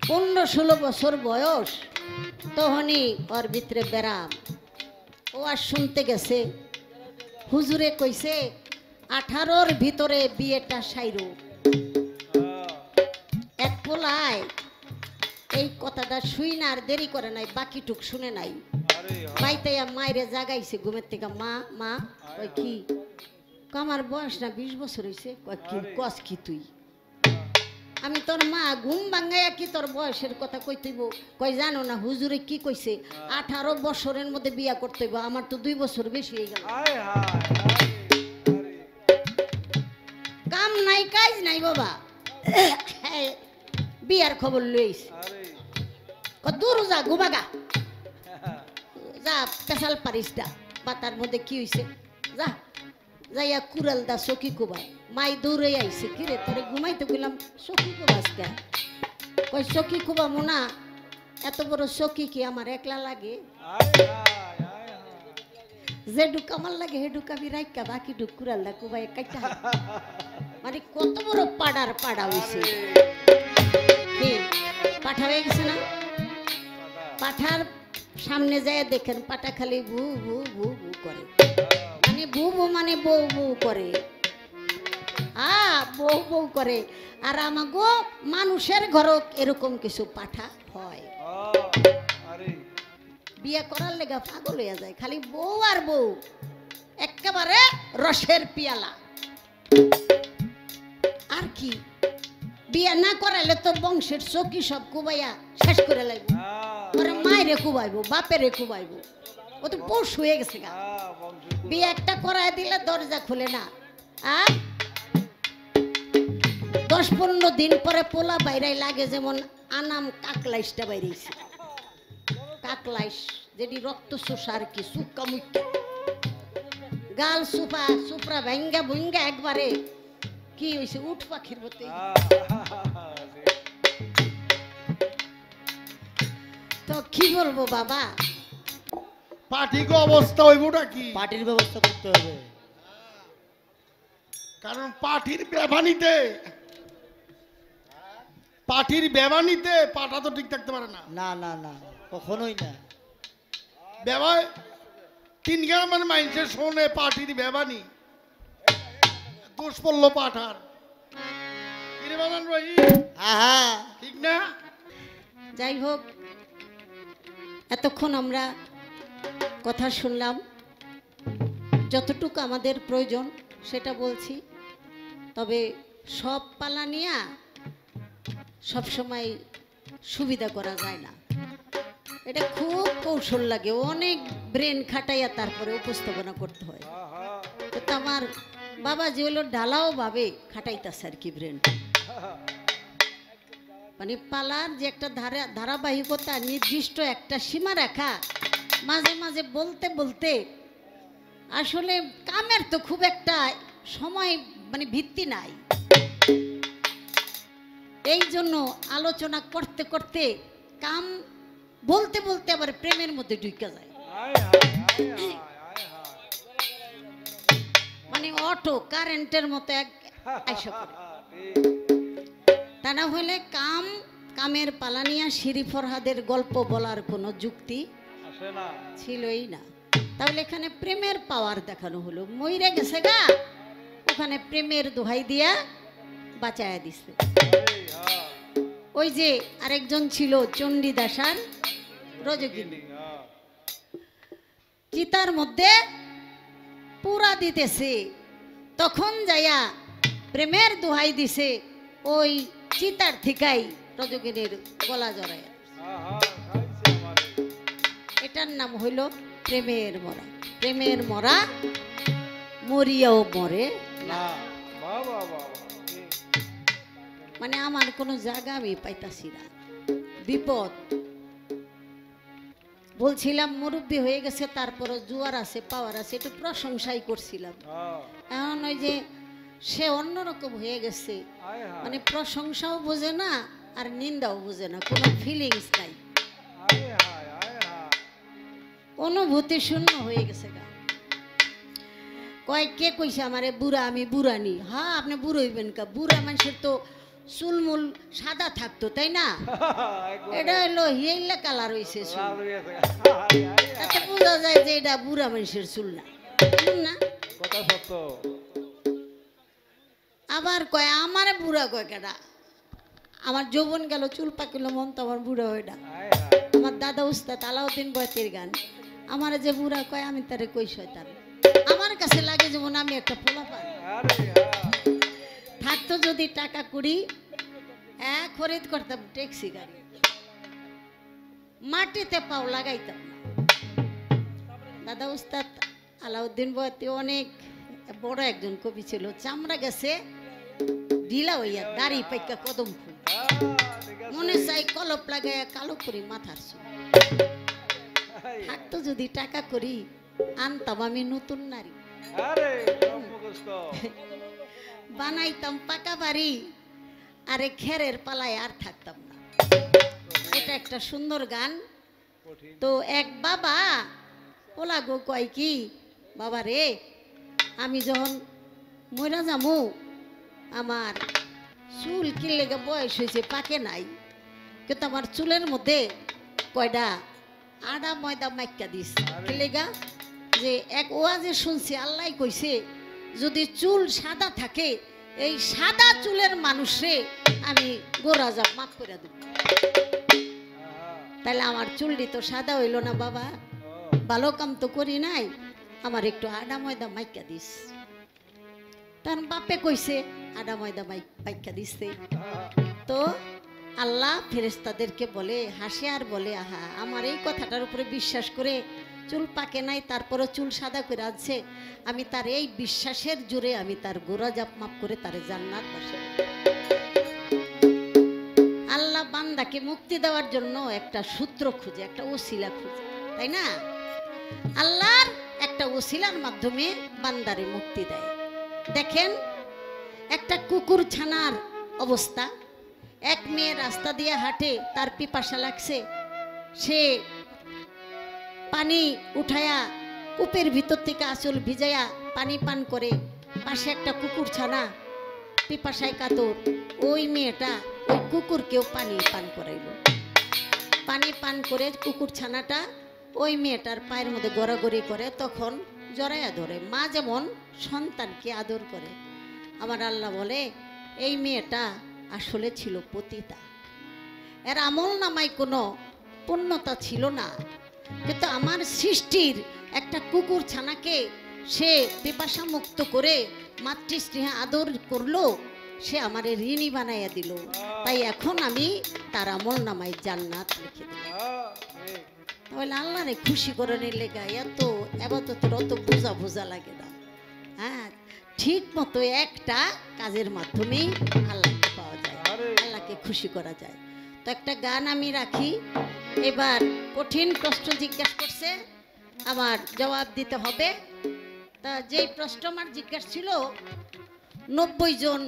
15-16 বছর বয়স, তখনই ওর ভিতরে ব্যারাম। ও আর শুনতে গেছে হুজুরে কইছে 18-র ভিতরে বিয়েটা সাইরো। এক পোলায় এই কথাটা শুই না আর দেরি করে নাই, বাকিটুক শুনে নাই। বাইতে মায়েরে জাগাইছে ঘুমের থেকে, মা মা কই কি? আমার বয়স না 20 বছর হয়েছে। কয় কি কস কি তুই? আমি তোর মা, ঘুম ভাঙ্গাইয়া কি তোর বয়সের কথা কইতেইব? কই জানো না হুজুরে কি কইছে? 18 বছরের মধ্যে বিয়া করতে হইব। আমার তো 2 বছর বেশি হয়ে গেল। কাম নাই কাজ নাই বাবা, বিয়ার খবর লইস। দূর যা ঘুমাগা, যা পেশাল পারিস দা। পাতার মধ্যে কি হইছে? যা যাইয়া কুড়াল দা চকি কোবায়। মাই দৌড়ে আইছে, কিরে তোরে ঘুমাইতে গেলাম চকি কোবাস কে? কই চকি কোবা মোনা, এত বড় চকি কি আমার একলা লাগে? যে ডুক আমার লাগে হে ডুক আমি রাইকা, বাকি ডুক কুড়াল দা কোবাই কাইটা। মানে কত বড় পাড়ার পাড়া হইছে। কি পাঠা হয়ে গেছে না? পাঠার সামনে যায় দেখেন পাটা খালি ভু ভু ভু ভু করে। মানে ভু ভু মানে বউ বউ করে, বউ বউ করে। আর আমাগো মানুষের ঘরও এরকম কিছু পাঠা হয়। বিয়ে করার লেগা পাগল হইয়া যায়, খালি বউ আর বউ, একেবারে রসের পিয়ালা। আর কি বিয়ে না করাইলে তো বংশের চকি সব কুবাইয়া শেষ করে লাগবে। ওরা মায়েরে কুবাইবো, বাপেরে কুবাইবো, ও তো পোষ হয়ে গেছে গা। বিয়ে একটা করাই দিলে দরজা খুলে না। 10-15 দিন পরে পোলা বাইরাই লাগে, যেমন আনাম কাকলাইসটা বাইরেছে। কাকলাইস যেটি রক্ত শোষা আর কি, সুক্কা মুক্কা গাল সুপা সুপরা ভেঙ্গা ভুঙ্গা একবারে কি হয়েছে, উঠ পাখির মতো। তো কি বলবো বাবা, পার্টির অবস্থা হইবটা কি? পার্টির ব্যবস্থা করতে হবে, কারণ পার্টির ব্যবানিতে পাটা তো ঠিক থাকতে পারে না। না না না, কখনোই না। ব্যবায় 3 গ্রামের মানুষের শোনে পার্টির ব্যবানি, দোষ পড়লো পাঠার। কিরে বাবান ভাই, ঠিক না? যাই হোক, এতক্ষণ আমরা কথা শুনলাম, যতটুকু আমাদের প্রয়োজন সেটা বলছি। তবে সব পালা নিয়ে সবসময় সুবিধা করা যায় না, এটা খুব কৌশল লাগে, অনেক ব্রেন খাটাইয়া তারপরে উপস্থাপনা করতে হয়। তো আমার বাবা যে হলো ঢালাও ভাবে খাটাইতেছে আর কি ব্রেন। মানে পালার যে একটা ধারাবাহিকতা, নির্দিষ্ট একটা সীমা রাখা, মাঝে মাঝে বলতে বলতে আসলে কামের তো খুব একটা সময় মানে ভিত্তি নাই। এই জন্য আলোচনা করতে করতে কাম বলতে বলতে আবার প্রেমের মধ্যে ঢুকে যায়। মানে অটো কারেন্টের মতো এক আইসা পড়ে। তা না হলে কামের পালানিয়া শিরি ফরহাদের গল্প বলার কোনো যুক্তি ছিলই না। তাহলে এখানে প্রেমের পাওয়ার দেখানো হলো, মইরে গেছে গা, ওখানে প্রেমের দোহাই দিয়া বাঁচায়া দিছে। ওই যে আরেকজন ছিল চণ্ডীদাস আর রজকিনী, চিতার মধ্যে পুরা দিতেছে, তখন যাইয়া প্রেমের দোহাই দিছে, ওই চিতার থিকাই রজকিনীর গলা জড়ায়। এটার নাম হইল প্রেমের মরা। প্রেমের মরা মরিয়াও মরে না। মানে আমার কোনো জায়গা আমি পাইতাছি না, বিপদ। বলছিলাম মুরব্বী হয়ে গেছে, তারপরে জোয়ার আছে পাওয়ার আছে, একটু প্রশংসাই করছিলাম। এখন ওই যে সে অন্যরকম হয়ে গেছে, মানে প্রশংসাও বোঝে না আর নিন্দাও বোঝে না, কোনো ফিলিংস নাই, অনুভূতি শূন্য হয়ে গেছে গা। কয় কে কইছে আমারে বুড়া, আমি বুড়া নি। হ্যাঁ আপনি বুড়ো হইবেন কা, বুড়া মানুষের তো চুলমুল সাদা থাকতো তাই না, এটা হলো হিয়াইলা কালার হয়েছে চুল। তাতে বোঝা যায় যে এটা বুড়া মানুষের চুল না, না কথা সত্য। আবার কয় আমারে বুড়া কয় কেডা, আমার যৌবন গেল চুল পাকিল মন তো আমার বুড়া হয় না। আমার দাদা উস্তাদ আলাউদ্দিন বয়তের গান, আমার যে বুড়া কয় আমি তারে কই শয়তান, আমার কাছে লাগে যেমন আমি একটা পোলা পাই। থাকতো যদি টাকা কুড়ি খরিদ করতাম ট্যাক্সি গাড়ি, মাটিতে পাও লাগাইতাম না। দাদা উস্তাদ আলাউদ্দিন বয়তে অনেক বড় একজন কবি ছিল, চামড়া গেছে ঢিলা হইয়া দাড়ি পাইকা কদম ফুল, মনে চাই কলপ লাগাইয়া কালো করি মাথার চুল। থাকতো যদি টাকা করি আনতাম আমি নতুন নারী, বানাইতাম পাকা বাড়ি, আরে খেরের পালায় আর থাকতাম না। এটা একটা সুন্দর গান। তো এক বাবা ওলা গো কয় কি, বাবা রে আমি যখন মইরা যামু আমার চুল কি লেগে বয়স হয়েছে পাকে নাই, কিন্তু আমার চুলের মধ্যে কয়টা আডা ময়দা মাইকা দিস কি লেগা, যে এক ওয়াজে শুনছি আল্লাহ কইছে যদি চুল সাদা থাকে এই সাদা চুলের মানুষে আমি গোরা যাব মাফ করে দেব। তাহলে আমার চুলটি তো সাদা হইল না বাবা, ভালো কাম তো করি নাই, আমার একটু আডা ময়দা মাইকা দিস। তার বাপে কইছে আডা ময়দা মাইকা দিছে। তো আল্লাহ ফেরেশতাদেরকে বলে, হাসে আর বলে, আহা আমার এই কথাটার উপরে বিশ্বাস করে চুল পাকে নাই তারপরে চুল সাদা করে আছে, আমি তার এই বিশ্বাসের জোরে আমি তার গোরা জাপ মাপ করে তারে জান্নাত বসে। আল্লাহ বান্দাকে মুক্তি দেওয়ার জন্য একটা সূত্র খুঁজে, একটা ওসিলা খুঁজে, তাই না? আল্লাহর একটা ওসিলার মাধ্যমে বান্দারে মুক্তি দেয়। দেখেন একটা কুকুর ছানার অবস্থা, এক মেয়ে রাস্তা দিয়ে হাঁটে, তার পিপাসা লাগছে, সে পানি উঠায়া কূপের ভিতর থেকে আঁচল ভিজাইয়া পানি পান করে, পাশে একটা কুকুর ছানা পিপাসায় কাতর, ওই মেয়েটা ওই কুকুরকেও পানি পান করাইল। পানি পান করে কুকুর ছানাটা ওই মেয়েটার পায়ের মধ্যে গড়াগড়ি করে, তখন জড়াইয়া ধরে, মা যেমন সন্তানকে আদর করে। আমার আল্লাহ বলে এই মেয়েটা আসলে ছিল পতিতা, এর আমল নামায় কোনো পুণ্যতা ছিল না, কিন্তু আমার সৃষ্টির একটা কুকুর ছানাকে সে পিপাসা মুক্ত করে মাতৃস্নেহে আদর করলো, সে আমারে ঋণী বানাইয়া দিল, তাই এখন আমি তার আমল নামায় জান্নাত লিখে দিলাম। তাহলে আল্লাহরে খুশি করে নিলে গায়ে এত আবাদতের অত বোঝা বোঝা লাগে না। হ্যাঁ, ঠিক মতো একটা কাজের মাধ্যমেই আল্লাহকে পাওয়া যায়, আল্লাহকে খুশি করা যায়। তো একটা গান আমি রাখি, এবার কঠিন প্রশ্ন জিজ্ঞাসা করছে, আমার জবাব দিতে হবে। তা যেই প্রশ্ন আমার জিজ্ঞাসা ছিল, 90 জন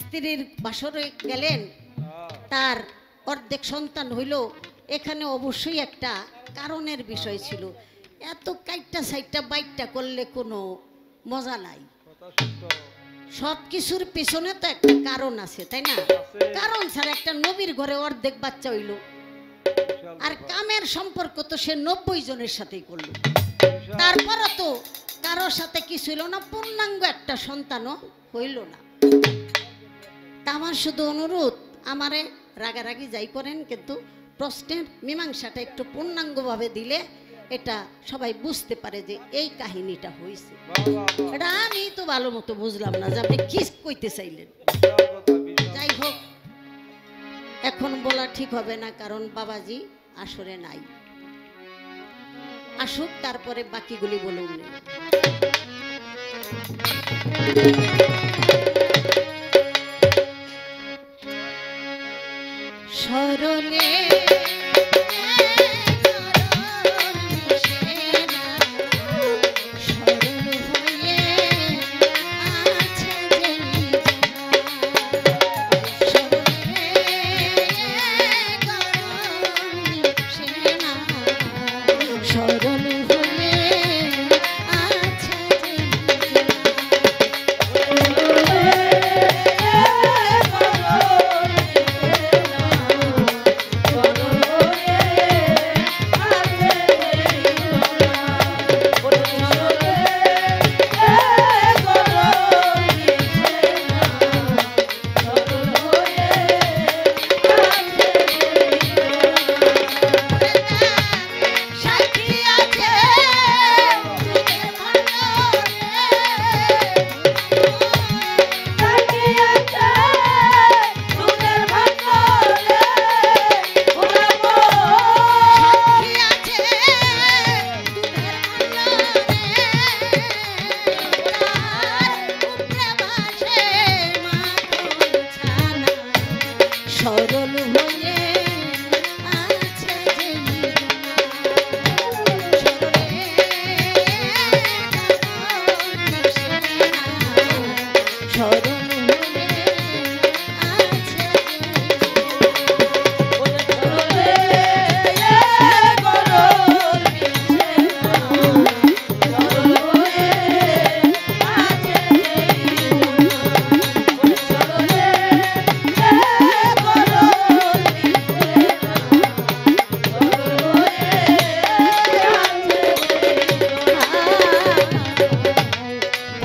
স্ত্রীর বাসরে গেলেন, তার অর্ধেক সন্তান হইল, এখানে অবশ্যই একটা কারণের বিষয় ছিল। এত কাইটটা সাইটটা বাইটটা করলে কোনো মজা নাই, সব কিছুর পেছনে তো একটা কারণ আছে, তাই না? কারণ ছাড়া একটা নবীর ঘরে অর্ধেক বাচ্চা হইল, আর কামের সম্পর্ক তো সে 90 জনের সাথেই করলো, তারপরও তো কারোর সাথে কিছু হইল না, পূর্ণাঙ্গ একটা সন্তানও হইল না। তা আমার শুধু অনুরোধ, আমারে রাগারাগি যাই করেন, কিন্তু প্রশ্নের মীমাংসাটা একটু পূর্ণাঙ্গভাবে দিলে এটা সবাই বুঝতে পারে যে এই কাহিনীটা হয়েছে। এটা আমি তো ভালো মতো বুঝলাম না যে আপনি কি কইতে চাইলেন। যাই হোক, এখন বলা ঠিক হবে না, কারণ বাবাজি আসরে নাই, আসুক তারপরে বাকিগুলি বলুন। সরলে সরল হয়ে আছে যে সরল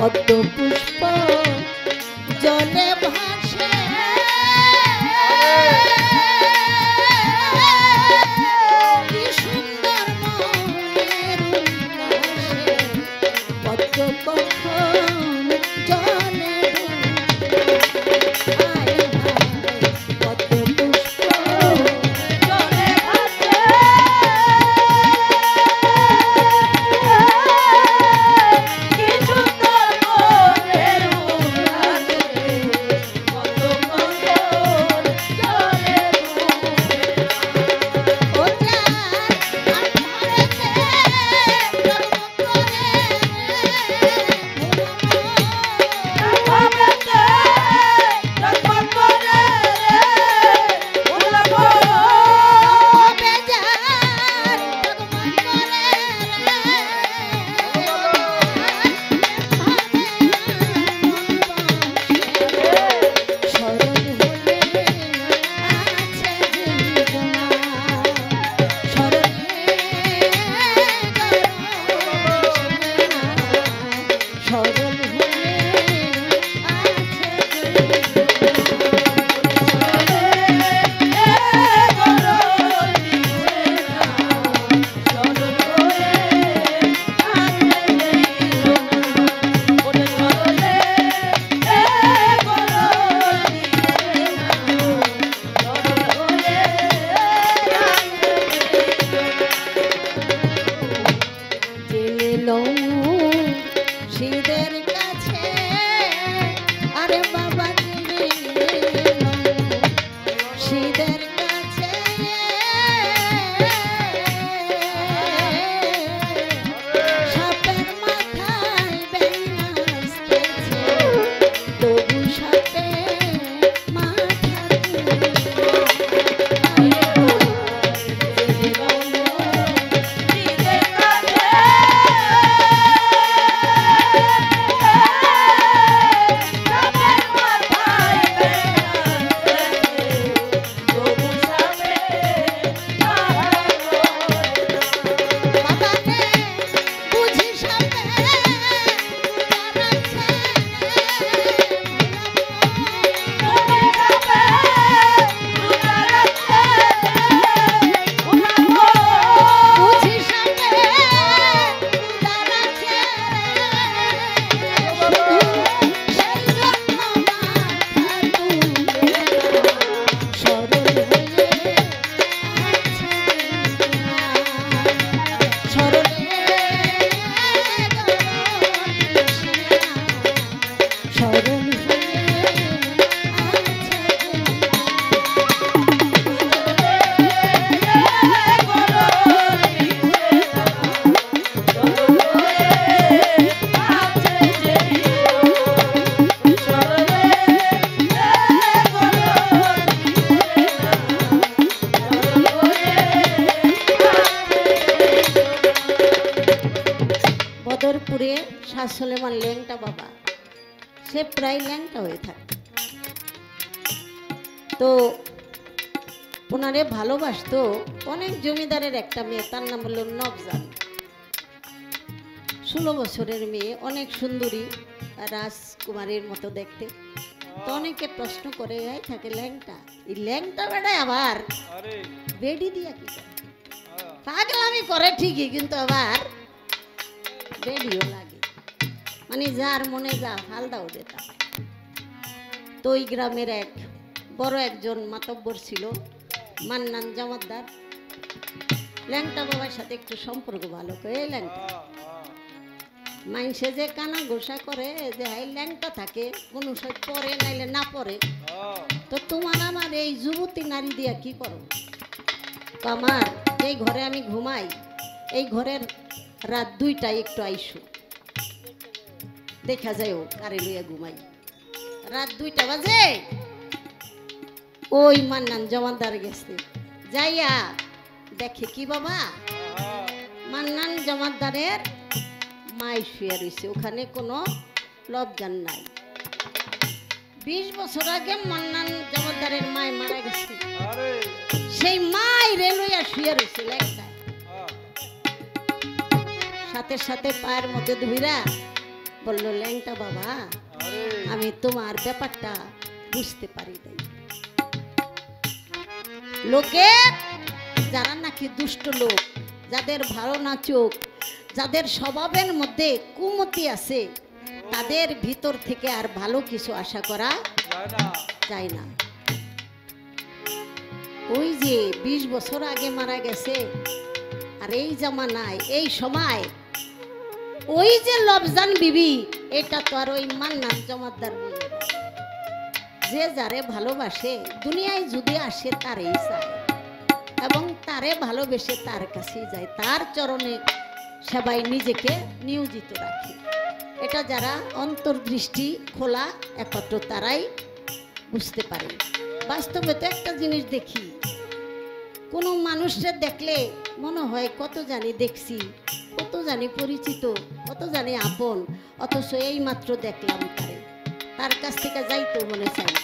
পদ্ম পুষ্প জলে ভাসে কি সুন্দর মনের উল্লাসে পদ্ম কখন জলে ডুবে পদ্ম পুষ্প জলে ভাসে কি সুন্দর মনের উল্লাসে পদ্ম কখন জলে ডুবে শীতের কাছে আরে বাবা শীতের কাছে সাপের মাথায় বেনাচতেছে তবু সাপে মাথা বদরপুরে শাহ সুলেমান ল্যাংটা বাবা সে প্রায় ল্যাংটা হয়ে থাকে তো ওনারে ভালোবাসতো অনেক জমিদারের একটা মেয়ে তার নাম হলো নবজান 16 বছরের মেয়ে অনেক সুন্দরী রাজকুমারীর মতো দেখতে তো অনেকে প্রশ্ন করে এই থাকে ল্যাংটা এই ল্যাংটা বেড়ায় আবার বেডি দিয়া কি করে পাগলামি করে ঠিকই কিন্তু আবার বেডিও লাগে মানে যার মনে যা হালদাও দেতা তো ওই গ্রামের এক বড় একজন মাতব্বর ছিল মান্নান জমাদ্দার ল্যাংটা বাবার সাথে একটু সম্পর্ক ভালো করে ল্যাংটা মাইনসে যে কানা ঘোষা করে যে হাই ল্যাংটা থাকে কোনো সময় পরে নাইলে না পরে তো তোমার আমার এই যুবতী নারী দিয়া কি করো? তো আমার এই ঘরে আমি ঘুমাই, এই ঘরের রাত 2টায় একটু আইসো, দেখা যায় ও কারে লইয়া ঘুমাই। রাত 2টা বাজে ওই মান্নান জমাদার গেছে, যাইয়া দেখে কি বাবা, মান্নান জমাদারের মাই শুয়ে রয়েছে, ওখানে কোনো লজ্জান নাই। 20 বছর আগে মান্নান জমাদারের মায় মারা গেছে, সেই মাই রেলইয়া শুয়ে রয়েছে ল্যাংটায়। সাথে সাথে পায়ের মধ্যে ধুইরা বলল, ল্যাংটা বাবা আমি তোমার ব্যাপারটা বুঝতে পারি নাই। লোকে যারা নাকি দুষ্ট লোক, যাদের ভালো না চোখ, যাদের স্বভাবের মধ্যে কুমতি আছে, তাদের ভিতর থেকে আর ভালো কিছু আশা করা যায় না। ওই যে 20 বছর আগে মারা গেছে, আর এই জামানায় এই সময় ওই যে লবজান বিবি, এটা তো আর ওই মান্নান জমাদার বুঝে না। যে যারে ভালোবাসে দুনিয়ায় যদি আসে তারই চায় এবং তারে ভালোবেসে তার কাছেই যায়, তার চরণে সেবায় নিজেকে নিয়োজিত রাখে। এটা যারা অন্তর্দৃষ্টি খোলা একমাত্র তারাই বুঝতে পারে। বাস্তবে তো একটা জিনিস দেখি, কোনো মানুষকে দেখলে মনে হয় কত জানি দেখছি, কত জানি পরিচিত, কত জানি আপন, অথচ এই মাত্র দেখলাম তারে, তার কাছ থেকে যাইতেও মনে চাই না।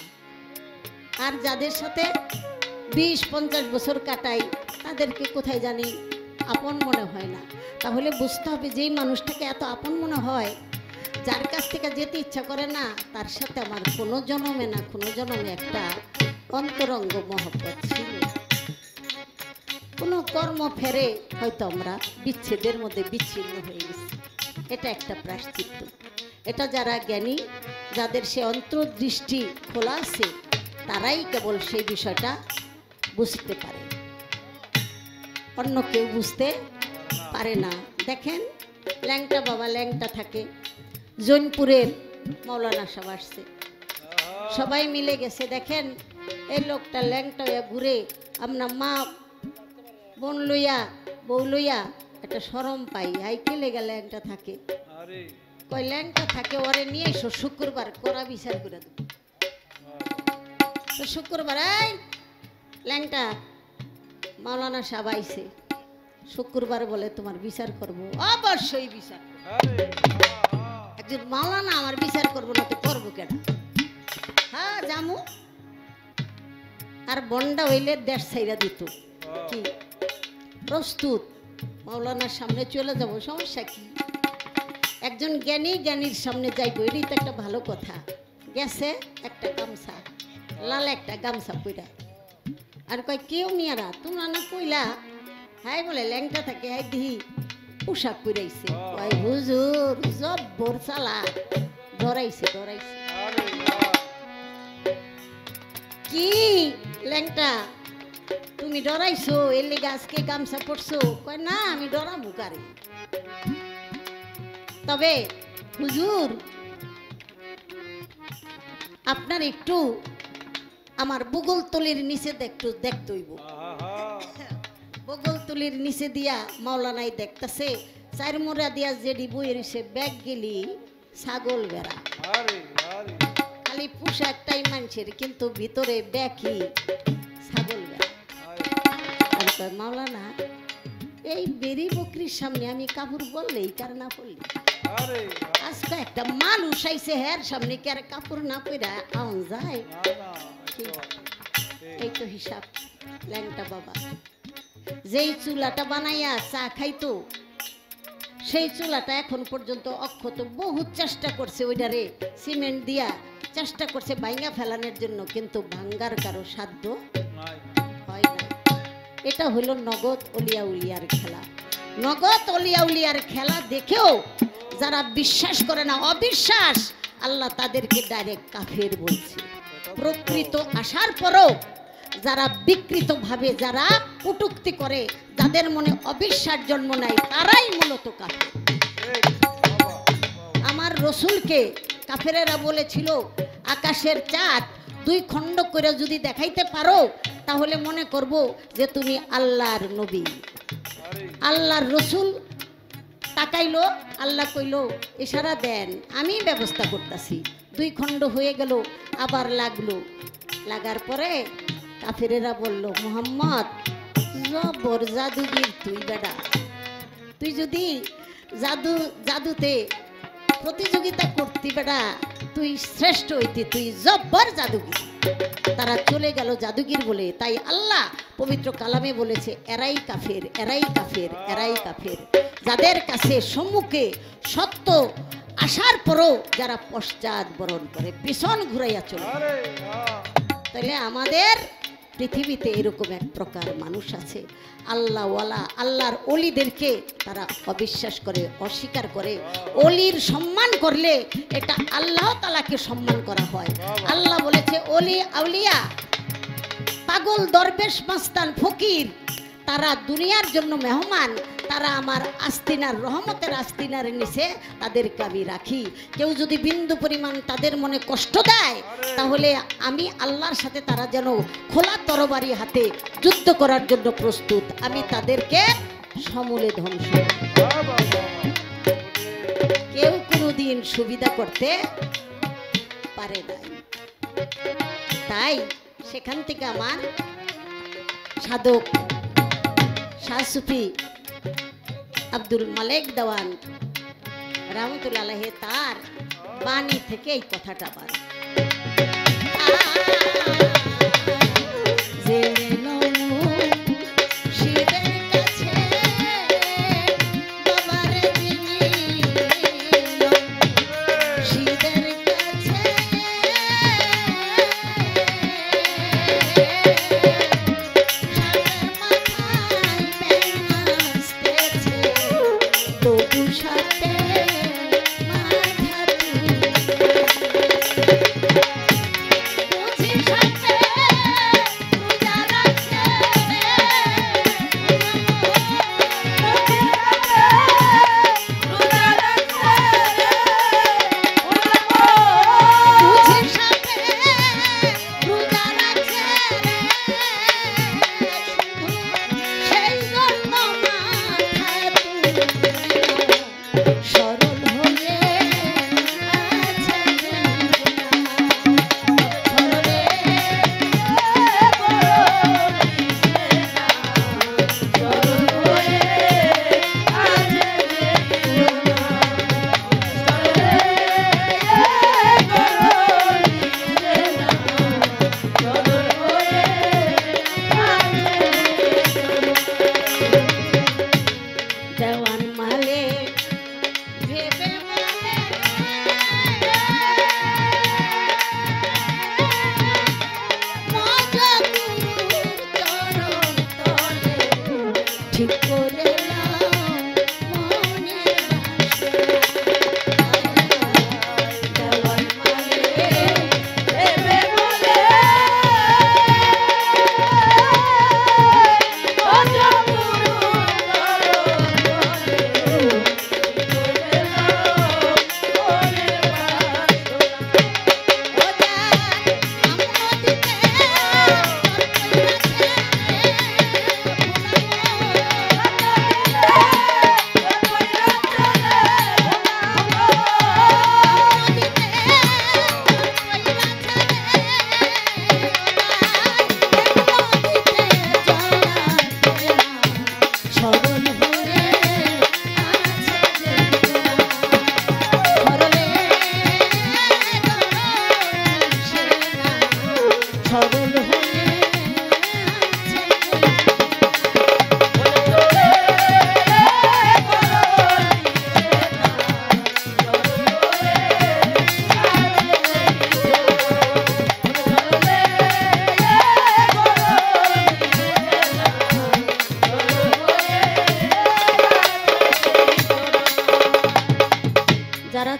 আর যাদের সাথে 20-50 বছর কাটাই, তাদেরকে কোথায় জানি আপন মনে হয় না। তাহলে বুঝতে হবে যেই মানুষটাকে এত আপন মনে হয়, যার কাছ থেকে যেতে ইচ্ছা করে না, তার সাথে আমার কোনো জন্মে না কোনো জন্মে একটা অন্তরঙ্গ মহব্বত ছিল। কোনো কর্ম ফেরে হয়তো আমরা বিচ্ছেদের মধ্যে বিচ্ছিন্ন হয়ে গেছি, এটা একটা প্রায়শ্চিত্ত। এটা যারা জ্ঞানী, যাদের সে অন্তর্দৃষ্টি খোলা আছে, তারাই কেবল সেই বিষয়টা বুঝতে পারে, অন্য কেউ বুঝতে পারে না। দেখেন ল্যাংটা বাবা ল্যাংটা থাকে, জৈনপুরের মৌলানা সাহেব আসছে, সবাই মিলে গেছে। দেখেন এই লোকটা ল্যাংটা হইয়া ঘুরে, আমরা মা বোন লইয়া বউ লইয়া একটা শরম পাই, হাই কে লেগে ল্যাংটা থাকে, কয় ল্যাংটা থাকে ওরে নিয়ে এসো, শুক্রবার করা বিচার করে দেব। তো শুক্রবার এই ল্যাংটা মাওলানা সাহেব আইছে, শুক্রবার বলে তোমার বিচার করব। অবশ্যই বিচার, একজন মাওলানা আমার বিচার করবো না তো করবো কেন? হ্যাঁ জামু। আর বন্ডা হইলে দেশ ছাইরা দিত, কি প্রস্তুত মাওলানার সামনে চলে যাব, সমস্যা কি? একজন জ্ঞানী জ্ঞানীর সামনে যাইব, এটাই তো একটা ভালো কথা। গেছে একটা গামছা, লাল একটা গামছা পইরা, আর কয় কেউ মিয়ারা তোমরা না কইলা, হাই বলে ল্যাংটা থাকে, হাই দিহি পোশাক পরাইছে, কয় হুজুর জব্বর চালা, ডরাইছে ডরাইছে। কি ল্যাংটা তুমি ডরাইছো, এর লেগে আজকে গামছা পড়ছো? কয় না আমি ডরাবো কারে, তবে হুজুর আপনার একটু আমার বগল তলির নিচে দেখতে হইব। বগল তলির নিচে দিয়া মাওলানাই দেখতেছে, চার মোড়া দিয়া যেডি বই রইছে, ব্যাগ গেলি ছাগল বেড়া, খালি পোশাকটাই মানুষের কিন্তু ভিতরে ব্যাগই ছাগল বেড়া। মাওলানা এই বেরি বকরির সামনে আমি কাপড় বললেই কার না পড়লি, আজকে একটা মানুষ আইছে হের সামনে কি আর কাপড় না পইরা আউন যায়? এই তো হিসাব। ল্যাংটা বাবা যেই চুলাটা বানাইয়া চা খাইতো, সেই চুলাটা এখন পর্যন্ত অক্ষত, বহুত চেষ্টা করছে ওইটারে সিমেন্ট দিয়া চেষ্টা করছে ভাঙ্গা ফেলানোর জন্য, কিন্তু ভাঙ্গার কারো সাধ্য হয় না। এটা হলো নগদ অলিয়া উলিয়ার খেলা। নগদ অলিয়া উলিয়ার খেলা দেখেও যারা বিশ্বাস করে না, অবিশ্বাস, আল্লাহ তাদেরকে ডাইরেক্ট কাফের বলছে। প্রকৃত আসার পরও যারা বিকৃত ভাবে, যারা কটূক্তি করে, যাদের মনে অবিশ্বাস জন্ম নেয়, তারাই মূলত কাফের। আমার রসুলকে কাফেরেরা বলেছিল আকাশের চাঁদ দুই খণ্ড করে যদি দেখাইতে পারো তাহলে মনে করব যে তুমি আল্লাহর নবী, আল্লাহর রসুল। তাকাইলো, আল্লাহ কইলো ইশারা দেন, আমি ব্যবস্থা করতেছি। দুই খণ্ড হয়ে গেল, আবার লাগলো। লাগার পরে কাফেরেরা বলল, মুহাম্মদ জবর জাদুগির তুই বেটা, তুই যদি জাদুতে প্রতিযোগিতা করতি বেটা, তুই শ্রেষ্ঠ হইতি, তুই জব্বর জাদুগির। তারা চলে গেল জাদুগির বলে। তাই আল্লাহ পবিত্র কালামে বলেছে, এরাই কাফের, এরাই কাফের, এরাই কাফের। যাদের কাছে সম্মুখে সত্য আসার পরও যারা পশ্চাৎ বরণ করে, পিছন ঘুরাইয়া চলে। তাহলে আমাদের পৃথিবীতে এরকম এক প্রকার মানুষ আছে, আল্লাহওয়ালা, আল্লাহর অলিদেরকে তারা অবিশ্বাস করে, অস্বীকার করে। অলির সম্মান করলে এটা আল্লাহ তাআলাকে সম্মান করা হয়। আল্লাহ বলেছে, অলি আউলিয়া, পাগল, দরবেশ, মাস্তান, ফকির, তারা দুনিয়ার জন্য মেহমান, তারা আমার আস্তিনার, রহমতের আস্তিনার নিচে তাদেরকে আমি রাখি। কেউ যদি বিন্দু পরিমাণ তাদের মনে কষ্ট দেয়, তাহলে আমি আল্লাহর সাথে তারা যেন খোলা তরবারি হাতে যুদ্ধ করার জন্য প্রস্তুত, আমি তাদেরকে সমূলে ধ্বংস। কেউ কোনোদিন সুবিধা করতে পারে না। তাই সেখান থেকে আমার সাধক শাহ সুফি আব্দুল মালেক দেওয়ান রহমতুল্লাহ আলাইহি তার বাণী থেকে এই কথাটা বার।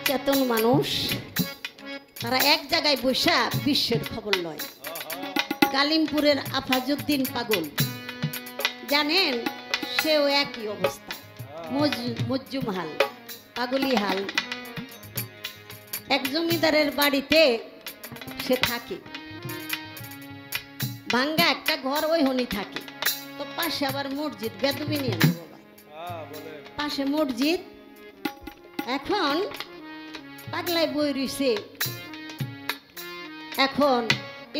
চেতন মানুষ তারা এক জায়গায় বসা বিশ্বের খবর লয়। কালিমপুরের আফাজউদ্দিন পাগল জানেন, সেও একই অবস্থা, মজ্জুম হাল, পাগলি হাল। এক জমিদারের বাড়িতে সে থাকে। ভাঙ্গা একটা ঘর ওই হনি থাকে, তো পাশে আবার মসজিদ, বেদবি নিয়ে না বাবা, পাশে মসজিদ। এখন পাগলায় বই রইছে, এখন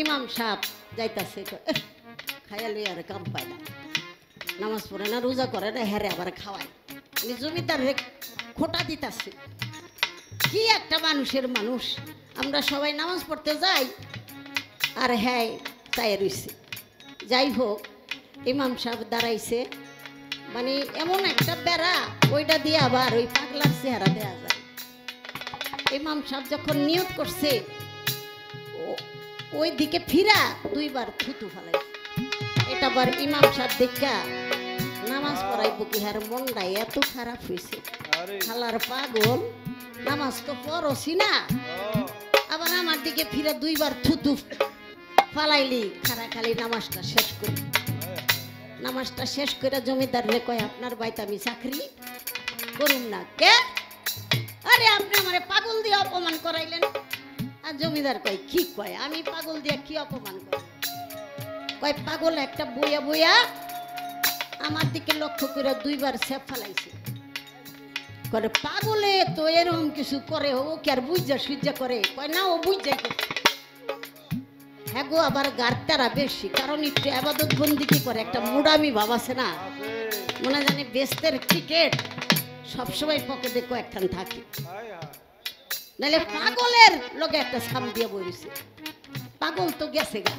ইমাম সাহেব যাইতাছে, খাইয়া লই আর কাম পায় না, নামাজ পড়ে না, রোজা করে না, হেরে আবার খাওয়ায়, জমিদার খোটা দিতাছে। কি একটা মানুষের মানুষ, আমরা সবাই নামাজ পড়তে যাই আর হ্যাঁ তাই রইছে। যাই হোক, ইমাম সাহেব দাঁড়াইছে, মানে এমন একটা বেড়া, ওইটা দিয়ে আবার ওই পাগলার চেহারা দেয়া যায়। ইমাম সাহেব যখন নিয়ত করছে, ওই দিকে ফিরা দুইবার থুতু ফেলাইছে। এটা আবার ইমাম সাহেব দেখা নামাজ পড়াইব কি, হার মনটা এত খারাপ হয়েছে, খালার পাগল, নামাজ তো পড়ছি না, আবার আমার দিকে ফিরে দুইবার থুতু ফালাইলি, খারা খালি নামাজটা শেষ করি। নামাজটা শেষ করে জমিদার রে কয়, আপনার বাইতে আমি চাকরি করুম না। কে? আরে আপনি আমারে পাগল দিয়ে অপমান করাইলেন। আর জমিদার কয়, কি কয়, আমি পাগল দিয়ে কি অপমান করি? কয়, পাগল একটা বইয়া বইয়া আমার দিকে লক্ষ্য করে দুইবার সেপ ফালাইছে। করে পাগলে তো এরকম কিছু করে, ও কি আর বুঝা সুজা করে? কয় না, ও বুঝাই করে। হ্যাঁ গো, আবার গারতারা বেশি, কারণ একটু আবাদত বন্দিকে করে, একটা মুডামি ভাব আছে না, মনে জানি বেস্তের টিকেট সবসময় পকেটে কয়েকখান থাকে, নাহলে পাগলের লোকে একটা সাম দিয়ে বলেছে। পাগল তো গেছে গা,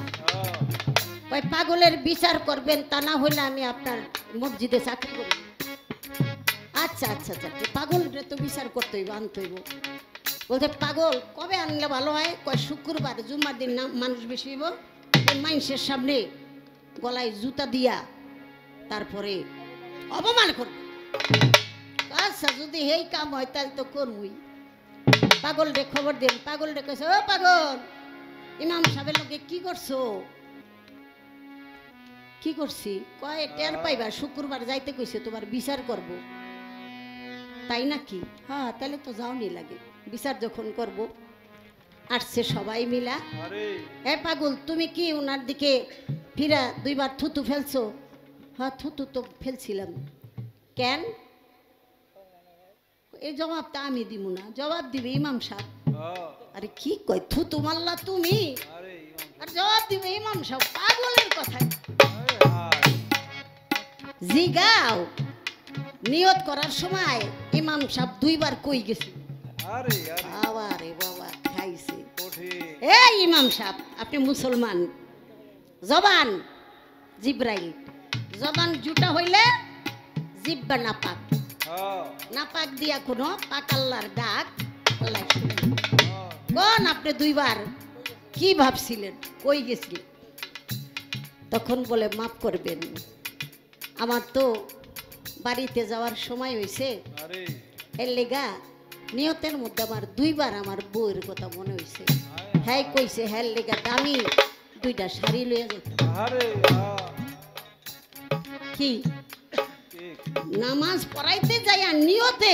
ওই পাগলের বিচার করবেন, তা না হলে আমি আপনার মসজিদে চাকরি করব। আচ্ছা আচ্ছা আচ্ছা, পাগলটা তো বিচার করতে হইব, আনতে হইব। বলতে, পাগল কবে আনলে ভালো হয়? কয়, শুক্রবার, জুম্মার দিন না মানুষ বেশি হইব, মানুষের সামনে গলায় জুতা দিয়া তারপরে অপমান করব। আচ্ছা, যদি এই কাম হয় তাহলে তো করবই। পাগল রে খবর দেন। পাগল রে কইছে, ও পাগল, ইমাম সাহেবের লোকে কি করছো? কি করছি? কয়, টের পাইবা, শুক্রবার যাইতে কইছে, তোমার বিচার করব। তাই নাকি? হ্যাঁ, তাহলে তো যাওনি লাগে, বিচার যখন করব। আসছে সবাই মিলা। এ পাগল, তুমি কি ওনার দিকে ফিরা দুইবার থুতু ফেলছো? হ্যাঁ, থুতু তো ফেলছিলাম। কেন? এই জবাবটা আমি দিব না, জবাব দিবে ইমাম সাহেব। আরে কি কয়, থুতু মারলা তুমি, আর জবাব দিবে ইমাম সাহেব। পাগলের কথা জিগাও। নিয়ত করার সময় ইমাম সাহেব দুইবার কই গেছে। বাবা রে বাবা, খাইছে। এই ইমাম সাহেব, আপনি মুসলমান, জবান জিব্রাইল, জবান জুটা হইলে জিব্বা নাপাক, নাপাক দিয়া কোনো পাক আল্লাহর ডাক আল্লাহ শুনে। কোন আপনি দুইবার কি ভাবছিলেন, কই গেছিলেন? তখন বলে, মাফ করবেন, আমার তো বাড়িতে যাওয়ার সময় হয়েছে, এর লেগা নিয়তের মধ্যে আমার দুইবার আমার বউয়ের কথা মনে হয়েছে। হ্যাঁ কইছে, হ্যাঁ লেগা দামি দুইটা শাড়ি লইয়া যেত। কি নামাজ পড়াইতে যাইয়া নিয়তে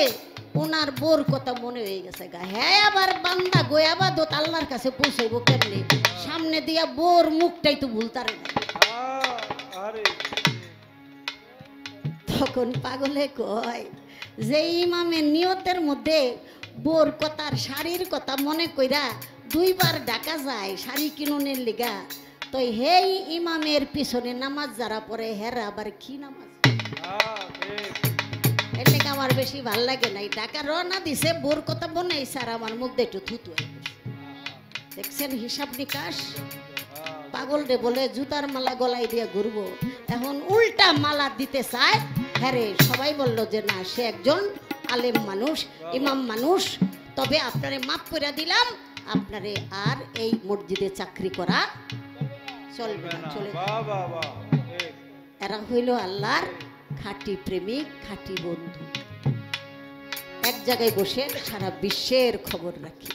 ওনার বোর কথা মনে হয়ে গেছে গা। হ্যাঁ, আবার বান্দা গোয়াবাদত আল্লাহর কাছে পৌঁছাইব কেমনে? সামনে দিয়া বোর মুখটাই তো ভুলতারে না। তখন পাগলে কয় যে ইমামের নিয়তের মধ্যে বোর কথার শাড়ির কথা মনে কইরা দুইবার ডাকা যায় শাড়ি কিনুনের লিগা, তো হেই ইমামের পিছনে নামাজ যারা পড়ে হেরা আবার কি নামাজ? এর লেগে আমার বেশি ভাল লাগে নাই। ডাকা রওনা দিছে, বোর কথা বনাইছে, আর আমার মুখ দিয়ে একটু থুতু। দেখছেন হিসাব নিকাশ? পাগল রে বলে জুতার মালা গলায় দিয়ে ঘুরবো, এখন উল্টা মালা দিতে চায়। হ্যাঁ রে, সবাই বলল যে না, সে একজন আলেম মানুষ, ইমাম মানুষ, তবে আপনারে মাফ করে দিলাম, আপনারে আর এই মসজিদে চাকরি করা চলবে না, চলে। এরা হইল আল্লাহর খাঁটি প্রেমিক, খাঁটি বন্ধু। এক জায়গায় বসে সারা বিশ্বের খবর রাখি।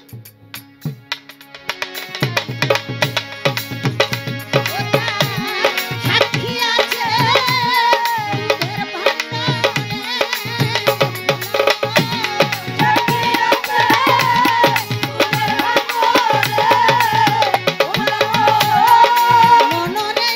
মনরে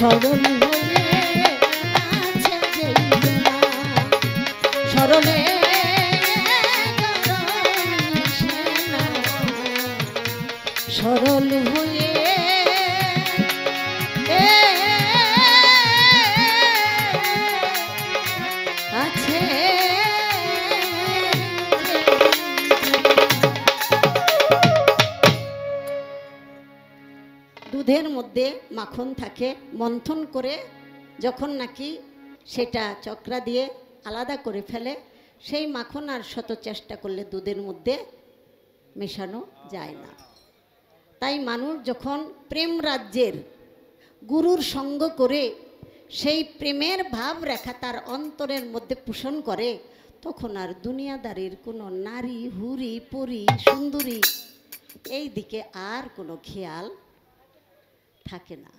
সরল হয়ে আছে যেই বেলা, সরলে সরল হয়ে আছে। দুধের মধ্যে মাখন থাকে, মন্থন করে যখন নাকি সেটা চক্রা দিয়ে আলাদা করে ফেলে, সেই মাখন আর শত চেষ্টা করলে দুধের মধ্যে মেশানো যায় না। তাই মানুষ যখন প্রেম রাজ্যের গুরুর সঙ্গ করে সেই প্রেমের ভাব রেখা তার অন্তরের মধ্যে পোষণ করে, তখন আর দুনিয়াদারির কোনো নারী হুরি পরি সুন্দরী এই দিকে আর কোনো খেয়াল থাকে না।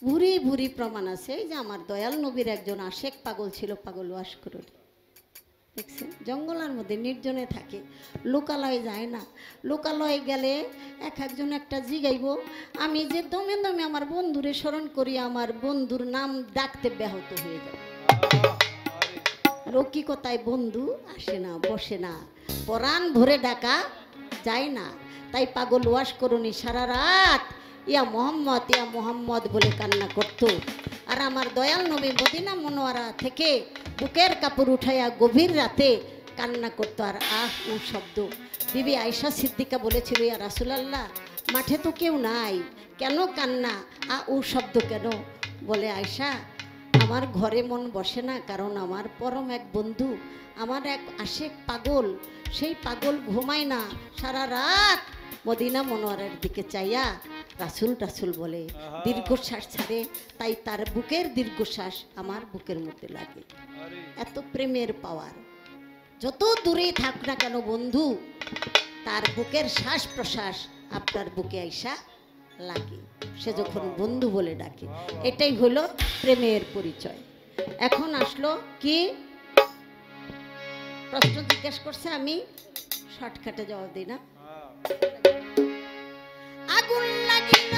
ভুরি ভুরি প্রমাণ আছে। এই যে আমার দয়াল নবীর একজন আশেক পাগল ছিল, পাগল ওয়াস করে দেখছেন, জঙ্গলের মধ্যে নির্জনে থাকে, লোকালয়ে যায় না। লোকালয়ে গেলে একজন একটা জিগাইব, আমি যে দমে দমে আমার বন্ধুরে স্মরণ করি, আমার বন্ধুর নাম ডাকতে ব্যাহত হয়ে যাবে। লৌকিকতায় বন্ধু আসে না, বসে না, পরাণ ভরে ডাকা যায় না। তাই পাগল ওয়াস করুনি সারা রাত ইয়া মোহাম্মদ বলে কান্না করত। আর আমার দয়াল নবী মদিনা মনোয়ারা থেকে বুকের কাপড় উঠাইয়া গভীর রাতে কান্না করতো। আর আহ ও শব্দ, বিবি আয়েশা সিদ্দিকা বলেছিল, ইয়া রাসূলুল্লাহ মাঠে তো কেউ নাই, কেন কান্না, ও শব্দ কেন? বলে, আয়েশা আমার ঘরে মন বসে না, কারণ আমার পরম এক বন্ধু, আমার এক আশেক পাগল, সেই পাগল ঘুমায় না, সারা রাত মদিনা মনোয়ারার দিকে চাইয়া রাসূল রাসূল বলে, দীর্ঘশ্বাস ছাড়ে, তাই তার বুকের দীর্ঘশ্বাস আমার বুকের মধ্যে লাগে। এত প্রেমের পাওয়ার। যত দূরেই থাক না কেন বন্ধু, তার বুকের শ্বাস প্রশ্বাস আপনার বুকে আইসা লাগে, সে যখন বন্ধু বলে ডাকে। এটাই হলো প্রেমের পরিচয়। এখন আসলো কি প্রশ্ন জিজ্ঞেস করছে, আমি শর্টকাটে জবাব দিই না। আগুন লাগিল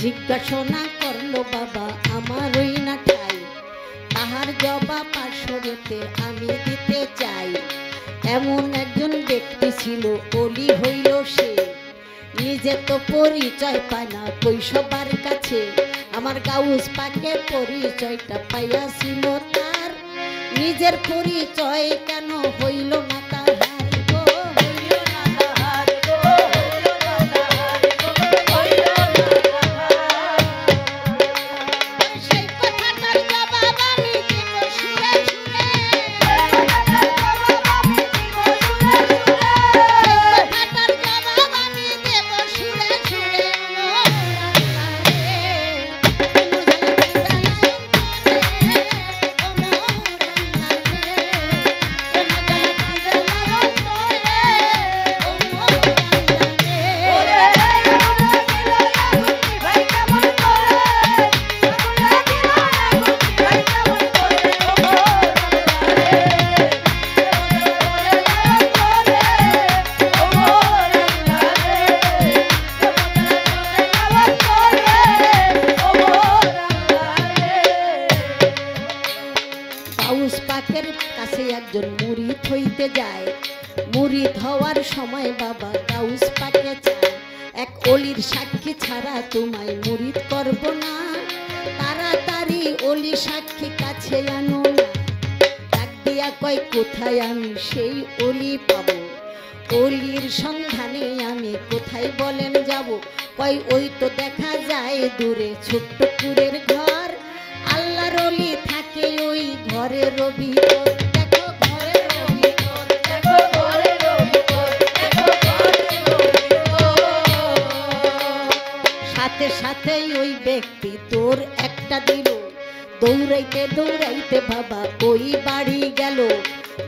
জিজ্ঞাসা করলো বাবা আমার ওই না ঠাই, তাহার জবাব আসরেতে আমি দিতে চাই। এমন একজন ব্যক্তি ছিল, অলি হইল সে, নিজে তো পরিচয় পায় না কৈশবার কাছে। আমার গাউস পাকে পরিচয়টা পাইয়াছিল তার, নিজের পরিচয় কেন হইল না তার? একজন মুরিদ হইতে যায়, মুরিদ হওয়ার সময় বাবা গাউস পাকে চায়, এক অলির সাক্ষী ছাড়া তোমায় মুরিদ করব না, তাড়াতাড়ি অলি সাক্ষী কাছে আনো না। ডাক দিয়া কয় কোথায় আমি সেই অলি পাবো, অলির সন্ধানে আমি কোথায় বলেন যাব। কয় ওই তো দেখা যায় দূরে ছোট্ট কুড়ের ঘর, আল্লাহর অলি থাকে ওই ঘরের ভিতর। দেখো ঘরের ভিতর, দেখো ঘরের ভিতর, দেখো ঘরের ভিতর। সাথে সাথেই ওই ব্যক্তি তোর একটা দিল, দৌড়াইতে দৌড়াইতে বাবা ওই বাড়ি গেল।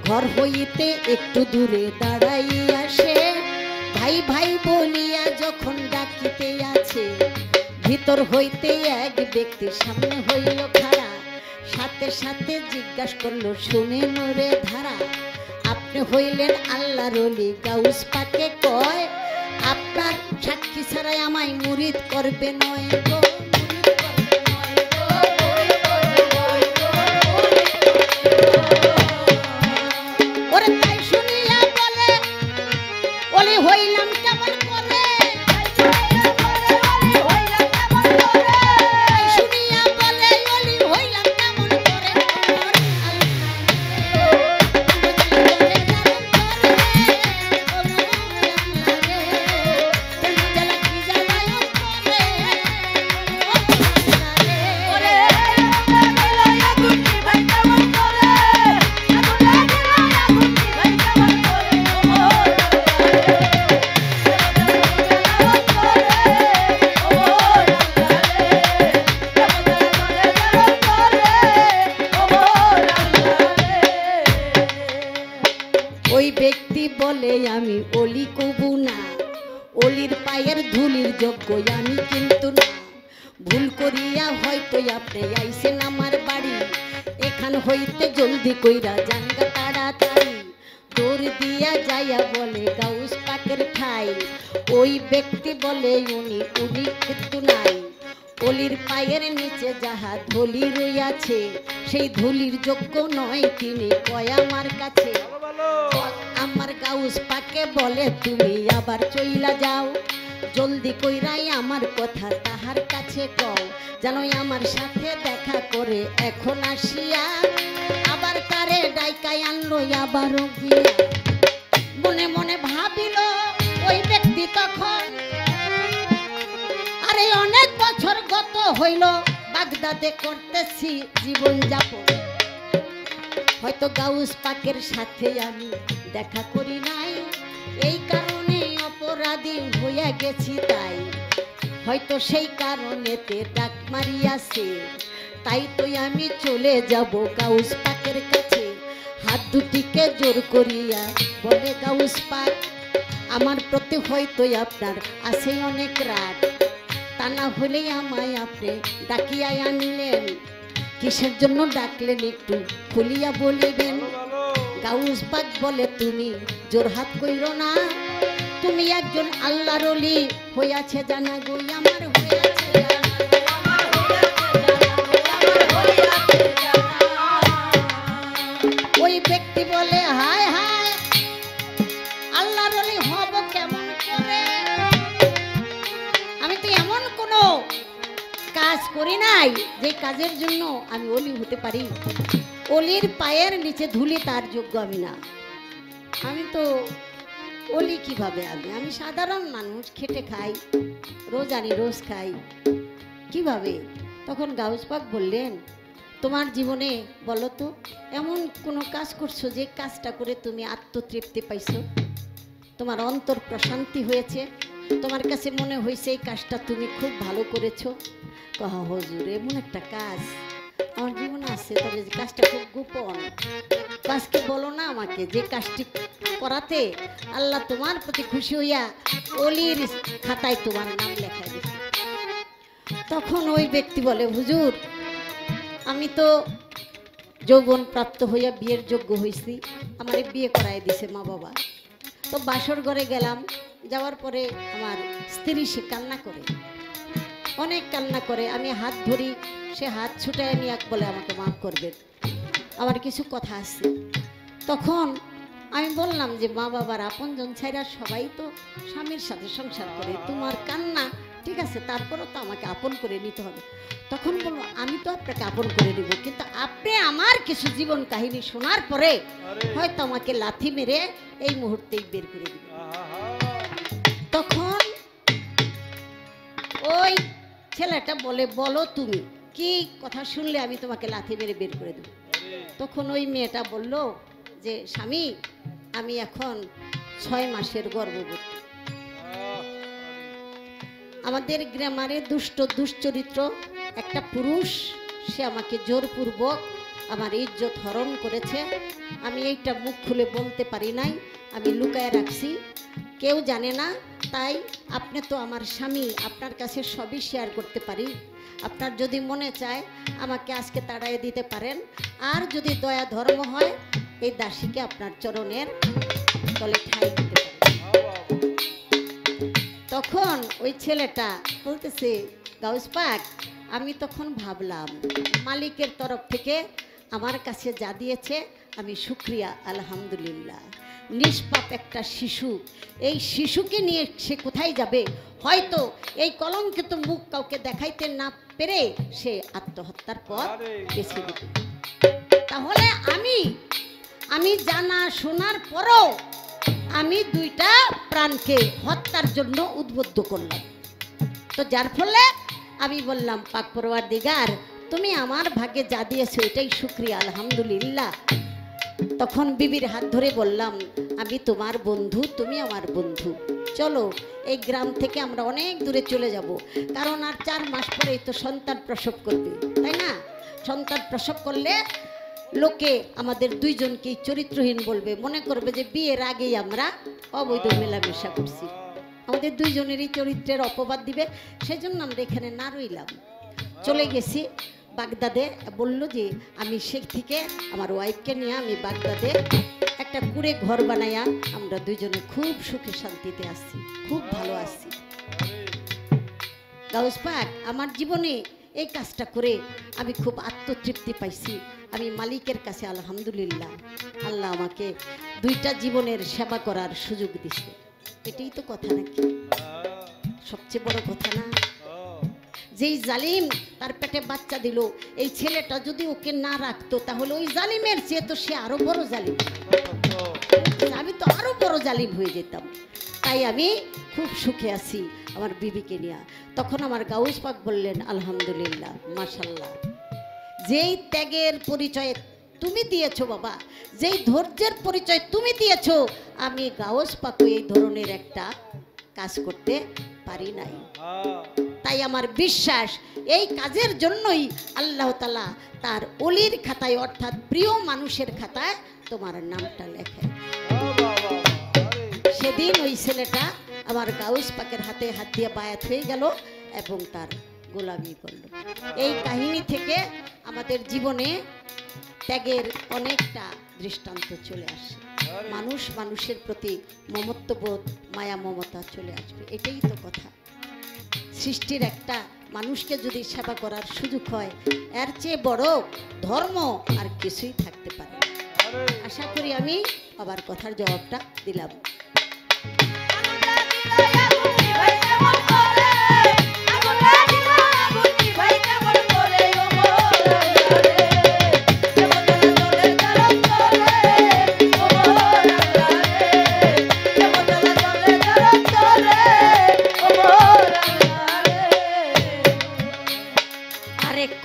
ঘর হইতে একটু দূরে দাঁড়াইয়া সে ভাই ভাই বলিয়া যখন ডাকিতে আছে, ভিতর হইতে এক ব্যক্তির সামনে হইল খাড়া। সাথে সাথে জিজ্ঞাসা করলো শুনে নরে ধারা, আপনি হইলেন আল্লাহর ওলি গাউস পাকে কয়, আপনার সাক্ষী ছাড়াই আমায় মুরিদ করবে নয় গো, ওরে তাই শুনিয়া বলে ওলি হইলাম কেমন করে, তাই শুনিয়া বলে ওলি হইলাম কেমন করে। ওই ব্যক্তি বলে আমি অলি কবু না, অলির পায়ের ধুলির যোগ্য আমি কিন্তু না। ভুল করিয়া হয়তো আপনি আইছেন আমার বাড়ি, এখান হইতে জলদি কইরা জানগা তাড়াতাড়ি। দৌড় দিয়া যাইয়া বলে গাউস পাকের ঠাই, ওই ব্যক্তি বলে উনি উনি কিন্তু নাই। অলির পায়ের নিচে যাহা ধুলি রইয়াছে, সেই ধুলির যোগ্য নয় তিনি কয় আমার কাছে। আমার গাউস পাকে বলে তুমি আবার চইলা যাও, জলদি কইরাই আমার কথা তাহার কাছে কও, জানোই আমার সাথে দেখা করে এখন আসিয়া আবার তারে ডাইকাই আনলো আবারও গিয়া। মনে মনে ভাবিল ওই ব্যক্তি তখন, আরে অনেক বছর গত হইল বাগদাদে করতেছি জীবন যাপন, হয়তো গাউস পাকের সাথে আমি দেখা করি নাই, এই কারণে অপরাধী হইয়া গেছি তাই, হয়তো সেই কারণেতে ডাক মারিয়াছে, তাই তো আমি চলে যাব গাউস পাকের কাছে। হাত দুটিকে জোর করিয়া বলে গাউস পাক, আমার প্রতি হয়তো আপনার আছে অনেক রাগ, তা না হলে আমায় আপনি ডাকিয়া আনলেন, কিসের জন্য ডাকলেন একটু খুলিয়া বলিবেন। গাউস পাক বলে তুমি জোরহাত কইরো না, তুমি একজন আল্লাহর ওলি হইয়াছে জানা গো আমার, হইয়াছে জানা, আমার হইয়াছে জানা। ওই ব্যক্তি বলে হায় হায় আল্লাহর ওলি হব কেমন করে, আমি তো এমন কোনো কাজ করি নাই যে কাজের জন্য আমি ওলি হতে পারি। অলির পায়ের নিচে ধুলি তার যোগ্য আমি না, আমি তো অলি কিভাবে, আমি সাধারণ মানুষ, খেটে খাই, রোজ আনি রোজ খাই, কিভাবে। তখন গাউস পাক বললেন তোমার জীবনে বলো তো এমন কোনো কাজ করছো যে কাজটা করে তুমি আত্মতৃপ্তি পাইছো, তোমার অন্তর প্রশান্তি হয়েছে, তোমার কাছে মনে হয়েছে এই কাজটা তুমি খুব ভালো করেছো। কহা হুজুর এমন একটা কাজ আমার জীবনে আছে, তবে যে কাজটা খুব গোপন, আজকে বলো না আমাকে, যে কাজটি করাতে আল্লাহ তোমার প্রতি খুশি হইয়া অলির খাতায় তোমার নাম লেখায় দিছে। তখন ওই ব্যক্তি বলে হুজুর আমি তো যৌবন প্রাপ্ত হইয়া বিয়ের যোগ্য হয়েছি, আমার বিয়ে করায় দিছে মা বাবা, তো বাসর ঘরে গেলাম, যাওয়ার পরে আমার স্ত্রী সে কান্না করে, অনেক কান্না করে, আমি হাত ধরি, সে হাত ছুটায় নিয়ে বলে আমাকে মাফ করবেন, আমার কিছু কথা আছে। তখন আমি বললাম যে মা বাবার আপনজন ছাইরা সবাই তো স্বামীর সাথে সংসার করে, তোমার কান্না ঠিক আছে, তারপরও তো আমাকে আপন করে নিতে হবে। তখন বলবো আমি তো আপনাকে আপন করে নিব, কিন্তু আপনি আমার কিছু জীবন কাহিনী শোনার পরে হয়তো আমাকে লাথি মেরে এই মুহূর্তেই বের করে দিবেন। তখন ওই ছেলেটা বলে, বলো তুমি কি কথা শুনলে আমি তোমাকে লাথি মেরে বের করে দেব? তখন ওই মেয়েটা বলল যে স্বামী, আমি এখন 6 মাসের গর্ভবতী। আমাদের গ্রামারে দুশ্চরিত্র একটা পুরুষ, সে আমাকে জোরপূর্বক আমার ইজ্জত হরণ করেছে। আমি এইটা মুখ খুলে বলতে পারি নাই, আমি লুকায় রাখছি, কেউ জানে না। তাই আপনি তো আমার স্বামী, আপনার কাছে সবই শেয়ার করতে পারি। আপনার যদি মনে চায় আমাকে আজকে তাড়াইয়ে দিতে পারেন, আর যদি দয়া ধর্ম হয় এই দাসীকে আপনার চরণের তলে ঠাঁই দিতে পারেন। তখন ওই ছেলেটা বলতেছে, গাউস পাক, আমি তখন ভাবলাম মালিকের তরফ থেকে আমার কাছে যা দিয়েছে আমি শুকরিয়া আলহামদুলিল্লাহ। নিষ্পাপ একটা শিশু, এই শিশুকে নিয়ে সে কোথায় যাবে? হয়তো এই কলঙ্কিত মুখ কাউকে দেখাইতে না পেরে সে আত্মহত্যার পথ বেছে দিবে। তাহলে আমি জানা শোনার পরও আমি 2টা প্রাণকে হত্যার জন্য উদ্বুদ্ধ করলাম। তো যার ফলে আমি বললাম, পাক পরওয়ারদিগার, তুমি আমার ভাগ্যে যা দিয়েছো এটাই শুকরিয়া আলহামদুলিল্লাহ। তখন বিবির হাত ধরে বললাম, আমি তোমার বন্ধু, তুমি আমার বন্ধু, চলো এই গ্রাম থেকে আমরা অনেক দূরে চলে যাব, কারণ আর 4 মাস পরেই তো সন্তান প্রসব করবে, তাই না? সন্তান প্রসব করলে লোকে আমাদের 2 জনকেই চরিত্রহীন বলবে, মনে করবে যে বিয়ের আগেই আমরা অবৈধ মেলামেশা করছি, আমাদের 2 জনেরই চরিত্রের অপবাদ দিবে। সেজন্য আমরা এখানে না রইলাম, চলে গেছি বাগদাদে। বলল যে আমি শেখ থেকে আমার ওয়াইফকে নিয়ে আমি বাগদাদে একটা কুড়ে ঘর বানাইয়া আমরা 2 জনে খুব সুখে শান্তিতে আছি, খুব ভালো আছি। গাউস পাক, আমার জীবনে এই কাজটা করে আমি খুব আত্মতৃপ্তি পাইছি। আমি মালিকের কাছে আলহামদুলিল্লাহ, আল্লাহ আমাকে 2টা জীবনের সেবা করার সুযোগ দিছে। এটাই তো কথা নাকি? সবচেয়ে বড় কথা না? যেই জালিম তার পেটে বাচ্চা দিল, এই ছেলেটা যদি ওকে না রাখতো তাহলে ওই জালিমের চেয়ে তো সে আরো বড় জালিম, আমি তো আরো বড় জালিম হয়ে যেতাম। তাই আমি খুব সুখে আছি আমার বিবিকে নিয়ে। তখন আমার গাউস পাক বললেন, আলহামদুলিল্লাহ, মাশাল্লাহ, যেই ত্যাগের পরিচয় তুমি দিয়েছো বাবা, যেই ধৈর্যের পরিচয় তুমি দিয়েছো, আমি গাউস পাক এই ধরনের একটা কাজ করতে পারি নাই। তাই আমার বিশ্বাস এই কাজের জন্যই আল্লাহ তাআলা তার ওলির খাতায়, অর্থাৎ প্রিয় মানুষের খাতায় তোমার নামটা লেখে। সেদিন ওই ছেলেটা আমার গাউস পাকের হাতে হাত দিয়ে বায়াত হয়ে গেল এবং তার গোলামি করল। এই কাহিনী থেকে আমাদের জীবনে ত্যাগের অনেকটা দৃষ্টান্ত চলে আসে। মানুষ মানুষের প্রতি মমত্ববোধ, মায়া মমতা চলে আসবে, এটাই তো কথা। সৃষ্টির একটা মানুষকে যদি সেবা করার সুযোগ হয়, এর চেয়ে বড় ধর্ম আর কিছুই থাকতে পারে। আশা করি আমি আবার কথার জবাবটা দিলাম।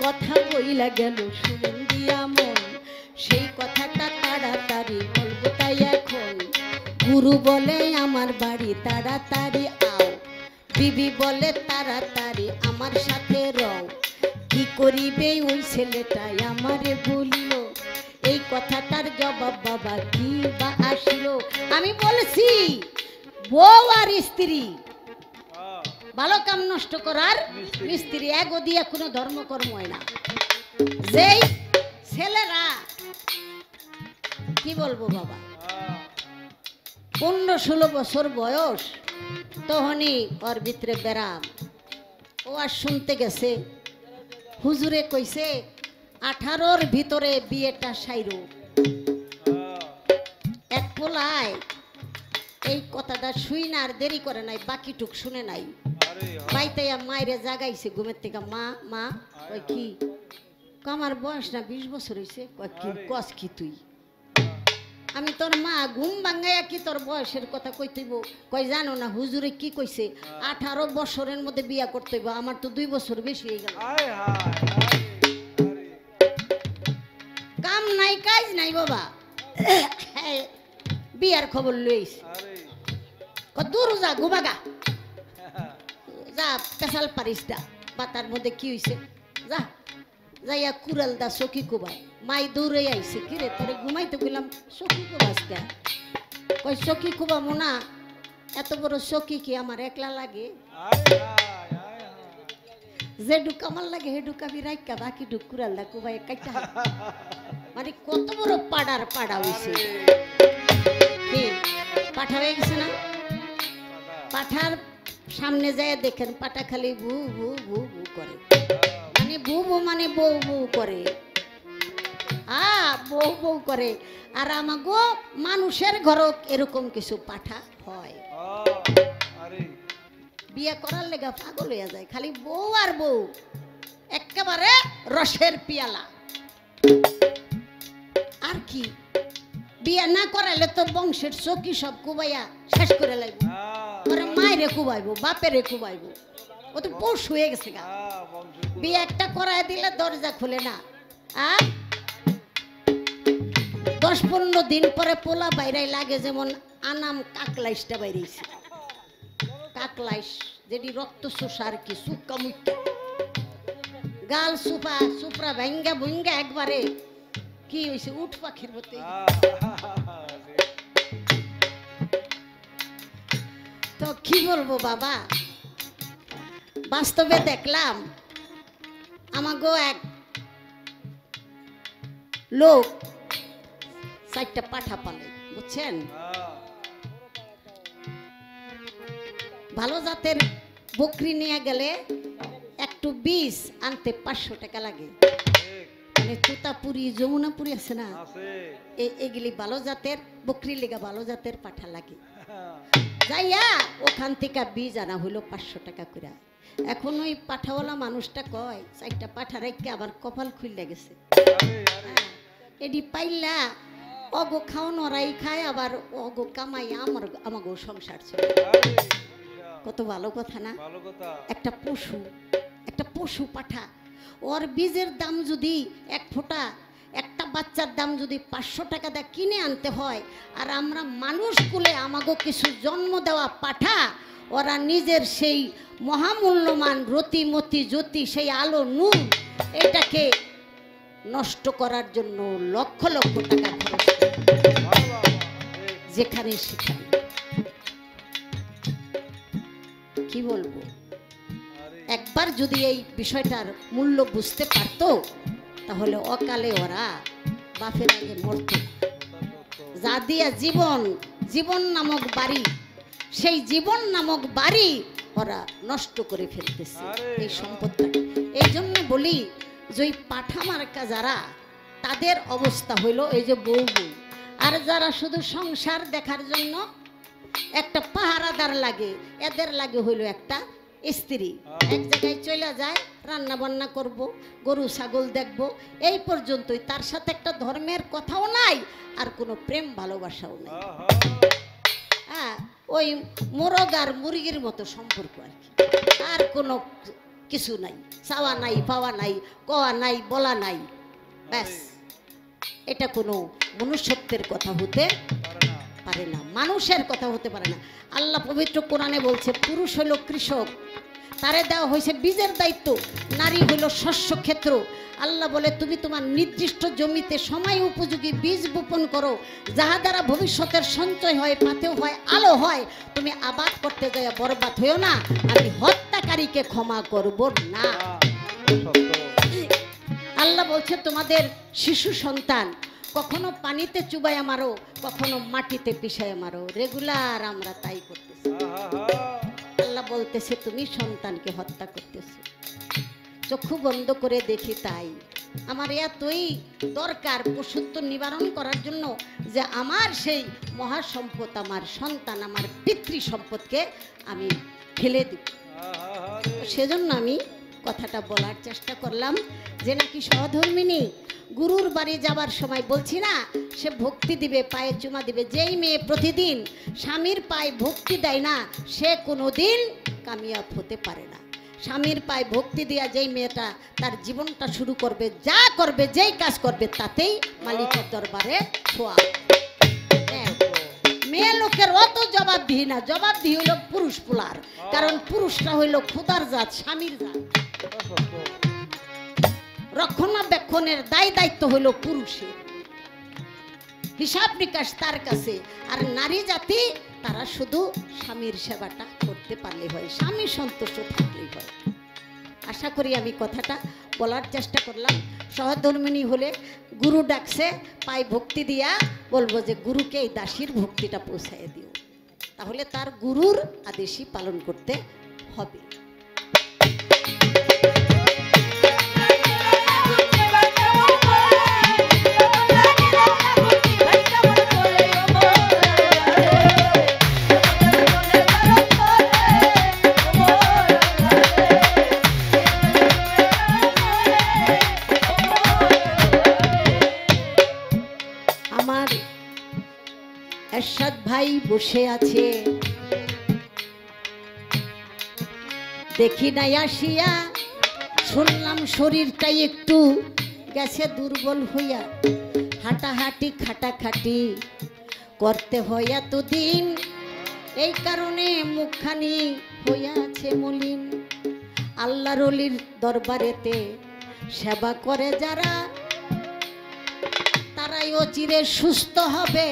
কথা বইলা গেল শুনেন দিয়া মন, সেই কথাটা তাড়াতাড়ি বলবো তাই এখন। গুরু বলে আমার বাড়ি তাড়াতাড়ি আও, বিবি বলে তাড়াতাড়ি আমার সাথে রও। কি করিবে ওই ছেলেটাই আমারে বলিল, এই কথাটার জবাব বাবা কি বা আসলো। আমি বলছি বউ আর স্ত্রী, ভালো কাম নষ্ট করার মিস্ত্রি, এগো দিয়ে কোনো ধর্মকর্ম হয় না। যেই ছেলেরা কি বলবো বাবা 15-16 বছর বয়স, তখনই ওর ভিতরে বেরাম। ও আর শুনতে গেছে হুজুরে কইছে 18-র ভিতরে বিয়েটা সাইরো। এক পোলায় এই কথাটা শুই না আর দেরি করে নাই, বাকিটুক শুনে নাই। বাইতে মায়েরে জাগাইছে ঘুমের থেকে, মা মা কই কি, আমার বয়স না 20 বছর হয়েছে। কয় কি কস কি তুই, আমি তোর মা, ঘুম ভাঙ্গাইয়া কি তোর বয়সের কথা কইতেইব? কই জানো না হুজুরে কি কইছে, 18 বছরের মধ্যে বিয়া করতে হইব, আমার তো 2 বছর বেশি হয়ে গেল। কাম নাই কাজ নাই বাবা, বিয়ার খবর লইস, দূর যা ঘুমাগা, যা পেশাল পারিস দা, পাতার মধ্যে কি হইছে, যা যাইয়া কুড়াল দা সখী কুবাই। মাই দৌড়ে আইছে, কিরে তোরে ঘুমাইতে গেলাম, সখী কুবাস কে? কই সখী কুবামো না, এত বড় সখী কি আমার একলা লাগে? যে ডুক আমার লাগে হে ডুক আমি রাইকা, বাকি ডুক কুড়াল দা কুবাই কাইটা। মানে কত বড় পাড়ার পাড়া হইছে, কি পাঠা হয়ে গেছে না? পাঠার সামনে যায় দেখেন, পাটা খালি ভু ভু ভু ভু করে, মানে বউ বউ মানে বউ বউ করে, বউ বউ করে। আর আমাগো মানুষের ঘরও এরকম কিছু পাঠা হয়, বিয়ে করার লেগা পাগল হইয়া যায়, খালি বউ আর বউ, একেবারে রসের পিয়ালা। আর কি বিয়ে না করাইলে তো বংশের চকি সব কুবাইয়া শেষ করে লাগবে, মায়েরে কুবাইবো, বাপেরে কুবাইবো, ও তো পৌষ হয়ে গেছে গা। বিয়ে একটা করায় দিলে দরজা খুলে না, 10-15 দিন পরে পোলা বাইরাই লাগে, যেমন আনাম কাকলাইসটা বাইরেছে, কাকলাইস যেটি রক্ত শোষা আর কি, সুক্কা মুক্কা গাল সুপা সুপরা ভেঙ্গা ভুঙ্গা একবারে কি হয়েছে, উঠ পাখির মতো। তো কি বলবো বাবা, বাস্তবে দেখলাম আমাগো এক লোক 4টা পাঠা পালে, বুঝছেন? ভালো জাতের বকরি নিয়ে গেলে একটু বীজ আনতে 500 টাকা লাগে, মানে তুতাপুরি যমুনাপুরি আছে না, এগুলি ভালো জাতের বকরি লেগা ভালো জাতের পাঠা লাগে। যাইয়া ওখান থেকে বীজ আনা হইলো 500 টাকা করে। এখন ওই পাঠাওয়ালা মানুষটা কয় 4টা পাঠা রেখে আবার কপাল খুলে গেছে, এডি পাইলা অগো খাও নরাই খায়, আবার অগো কামাই আমাগো সংসার চলে। কত ভালো কথা না? একটা পশু পাঠা, ওর বীজের দাম যদি 1 ফোঁটা, একটা বাচ্চার দাম যদি 500 টাকা দিয়ে কিনে আনতে হয়, আর আমরা মানুষ কুলে আমাগো কিছু জন্ম দেওয়া পাঠা, ওরা নিজের সেই মহামূল্যমান রতিমতি জ্যোতি, সেই আলো নূর, এটাকে নষ্ট করার জন্য লক্ষ লক্ষ টাকা খরচ করে, যেখানে সেখানে। কি বলবো, একবার যদি এই বিষয়টার মূল্য বুঝতে পারতো, তাহলে অকালে ওরা বাপের আগে মরত। যা দিয়া জীবন নামক বাড়ি, সেই জীবন নামক বাড়ি ওরা নষ্ট করে ফেলতেছে এই সম্পদটাকে। এই জন্য বলি যে ওই পাঠা মার্কা যারা, তাদের অবস্থা হইল এই যে বউ বউ, আর যারা শুধু সংসার দেখার জন্য একটা পাহারাদার লাগে, এদের লাগে হইল একটা স্ত্রী। এক জায়গায় চলে যায়, রান্না বান্না করব, গরু ছাগল দেখব, এই পর্যন্তই। তার সাথে একটা ধর্মের কথাও নাই, আর কোনো প্রেম ভালোবাসাও নাই। হ্যাঁ, ওই মোরগ আর মুরগির মতো সম্পর্ক আর কি, আর কোনো কিছু নাই, চাওয়া নাই, পাওয়া নাই, কওয়া নাই, বলা নাই, ব্যাস। এটা কোনো মনুষ্যত্বের কথা হতে পারে না, মানুষের কথা হতে পারে না। আল্লাহ পবিত্র কোরআনে বলছে, পুরুষ হইল কৃষক, তারে দেওয়া হয়েছে বীজের দায়িত্ব, নারী হইল শস্য ক্ষেত্র। আল্লাহ বলে, তুমি তোমার নির্দিষ্ট জমিতে সময় উপযোগী বীজ বপন করো, যাহা দ্বারা ভবিষ্যতের সঞ্চয় হয়, পাতেও হয়, আলো হয়। তুমি আবাদ করতে যাই বরবাদ হইও না, আমি হত্যাকারীকে ক্ষমা করব না। আল্লাহ বলছে, তোমাদের শিশু সন্তান কখনো পানিতে চুবাইয়া মারো, কখনো মাটিতে পিষাইয়া মারো, রেগুলার আমরা তাই করতেছি। আল্লাহ বলতেছে, তুমি সন্তানকে হত্যা করতেছো। চক্ষু বন্ধ করে দেখি তাই। আমার এতই দরকার পশুত্ব নিবারণ করার জন্য যে আমার সেই মহাসম্পদ, আমার সন্তান, আমার পিতৃ সম্পদকে আমি ফেলে দিব। সেজন্য আমি কথাটা বলার চেষ্টা করলাম যে নাকি সহধর্মিনী গুরুর বাড়ি যাবার সময় বলছি না, সে ভক্তি দিবে, পায়ে চুমা দিবে। যেই মেয়ে প্রতিদিন স্বামীর পায়ে ভক্তি দেয় না, সে কোনোদিন কামিয়াব হতে পারে না। স্বামীর পায়ে ভক্তি দেওয়া যেই মেয়েটা তার জীবনটা শুরু করবে, যা করবে, যেই কাজ করবে, তাতেই মালিকের দরবারে ছোঁয়া। হ্যাঁ, মেয়ে লোকের অত জবাবদিহি না, জবাবদিহি হইল পুরুষ পোলার। কারণ পুরুষটা হইল খোদার জাত, স্বামীর জাত। রক্ষণাবেক্ষণের দায় দায়িত্ব হইল পুরুষের, হিসাব নিকাশ তার কাছে। আর নারী জাতি তারা শুধু স্বামীর সেবাটা করতে পারলে হয়, স্বামী সন্তুষ্ট থাকলেই হয়। আশা করি আমি কথাটা বলার চেষ্টা করলাম। সহধর্মিণী হলে গুরু ডাকছে, পায়ে ভক্তি দিয়া বলবো যে গুরুকে এই দাসীর ভক্তিটা পৌঁছায় দিও, তাহলে তার গুরুর আদেশই পালন করতে হবে। এরশাদ ভাই বসে আছে, দেখি নাই আসিয়া, শুনলাম শরীরটাই একটু গেছে দুর্বল হইয়া। হাঁটাহাঁটি খাটাখাটি করতে হয় এতদিন, এই কারণে মুখখানি হইয়া আছে মলিন। আল্লাহর ওলির দরবারেতে সেবা করে যারা, তারাই অচিরে সুস্থ হবে,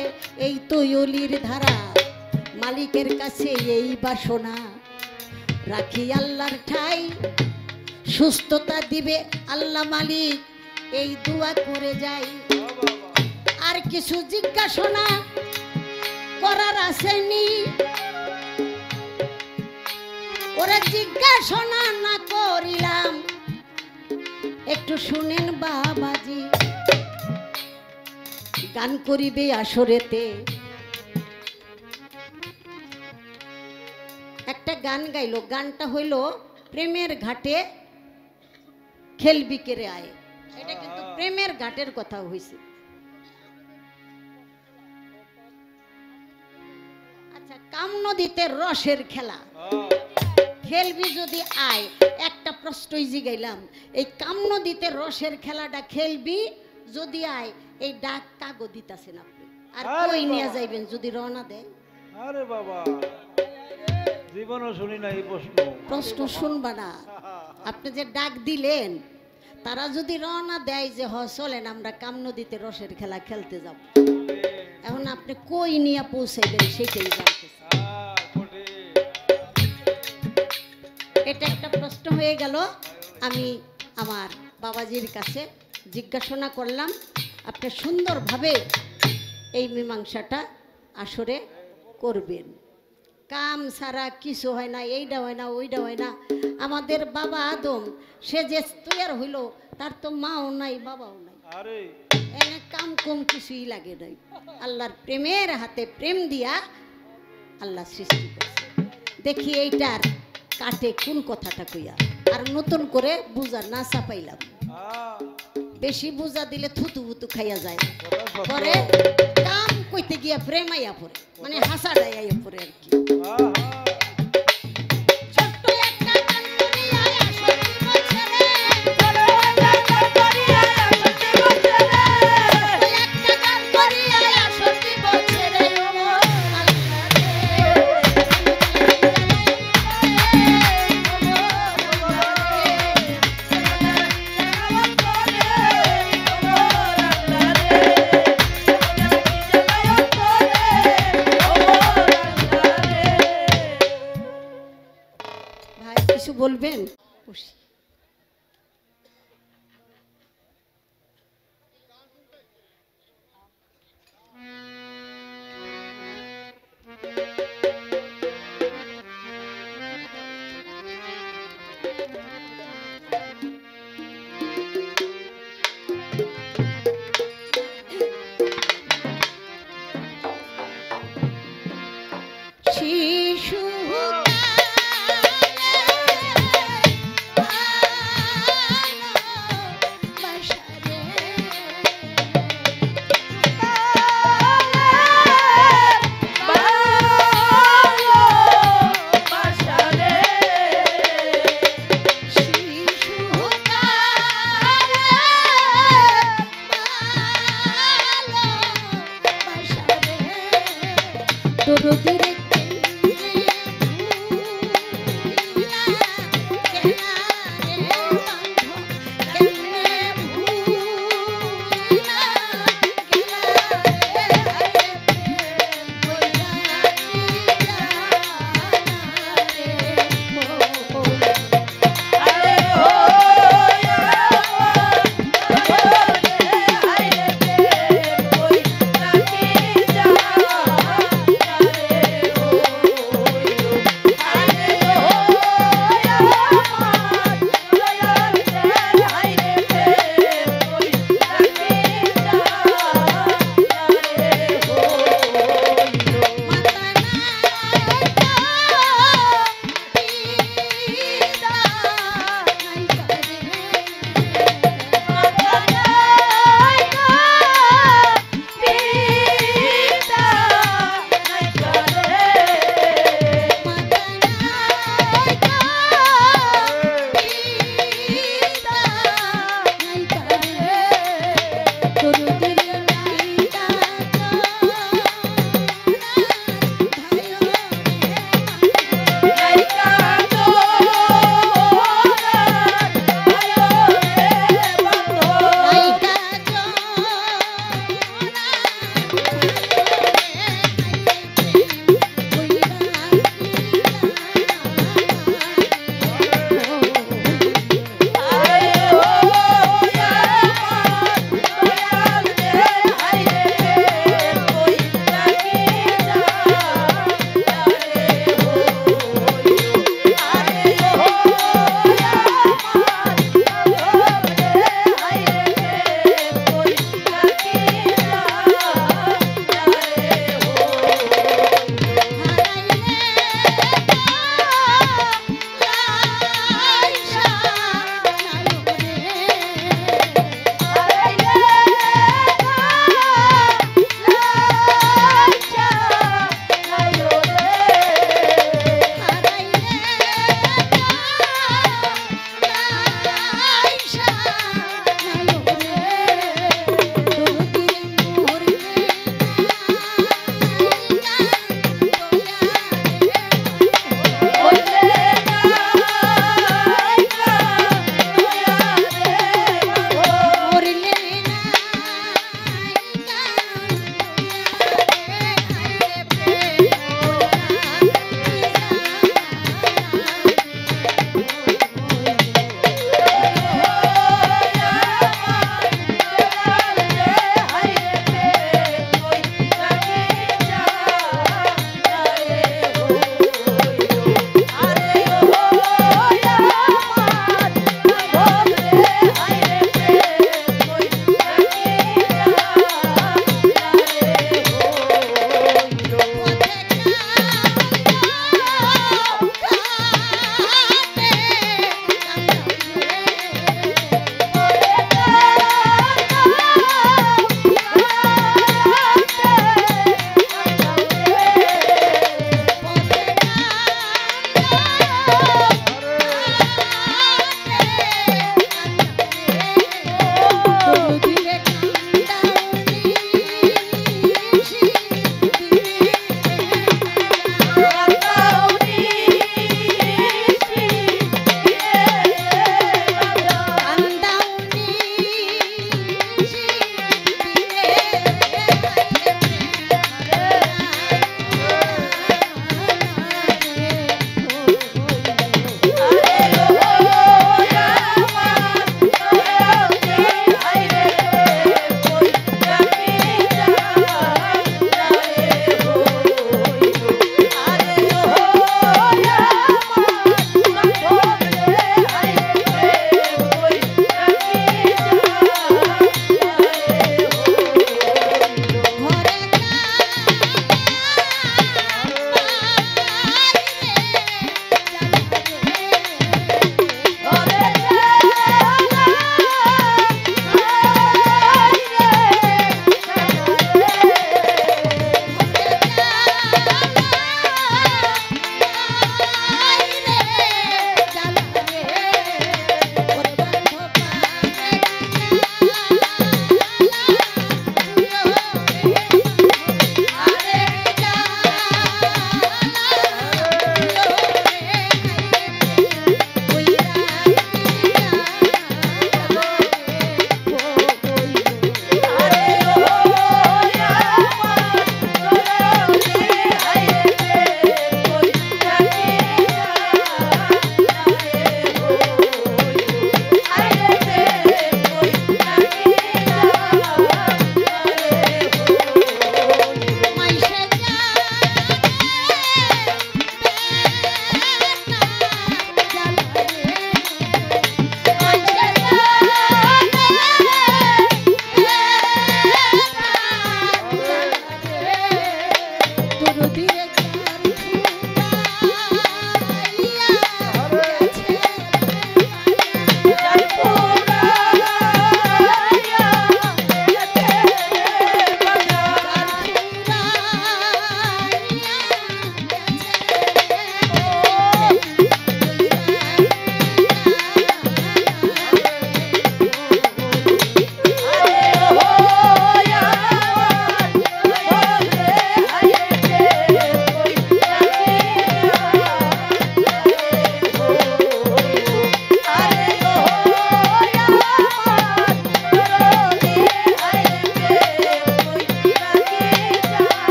এই তো অলির ধারা। মালিকের কাছে এই বাসনা রাখি, আল্লাহর ঠাই সুস্থতা দিবে আল্লাহ মালিক, এই দোয়া করে যাই। আর কিছু জিজ্ঞাসা করার আসেনি, ওরা জিজ্ঞাসা না করিলাম, একটু শুনেন বাবাজি। গান করিবে আসরেতে, একটা গান গাইলো, গানটা হইল প্রেমের ঘাটে খেলবি কেরে আয়। এটা কিন্তু প্রেমের ঘাটের কথা হইছে। আচ্ছা, কাম নদীতে রসের খেলা খেলবি যদি আয়, একটা প্রশ্নই জিগাইলাম, এই কাম নদীতে রসের খেলাটা খেলবি যদি আয়, এই ডাক কাগজ দিতেছেন আপনি, আর কই নিয়ে যাইবেন যদি রওনা দেয়? আরে বাবা, জীবনও শুনি না এই প্রশ্ন শুনবা না। আপনি যে ডাক দিলেন, তারা যদি রওনা দেয় যে হ চলেন আমরা কাম নদীতে রসের খেলা খেলতে যাব, এখন আপনি কই নিয়ে পৌঁছাইবেন সেটাই জানতেছেন। এটা একটা প্রশ্ন হয়ে গেল। আমি আমার বাবাজির কাছে জিজ্ঞাসা করলাম, আপনি সুন্দরভাবে এই মীমাংসাটা আসরে করবেন। কাম ছাড়া কিছু হয় না, এইটা হয় না, ওইটা হয় না। আমাদের বাবা আদম, সে যে তৈয়ার হইল, তার তো মাও নাই, বাবাও নাই, এনে কাম কম কিছুই লাগে নাই। আল্লাহর প্রেমের হাতে প্রেম দিয়া আল্লাহ সৃষ্টি করছে। দেখি এইটার কাটে কোন কথাটা কইয়া, আর নতুন করে বুঝা না চাপাইলাম। বেশি বুঝা দিলে থুতু বুতু খাইয়া যায়, পরে কাম কইতে গিয়া প্রেম আইয়া পড়ে, মানে হাসাটাই আইয়া পড়ে আর কি। বলবেন? শিশু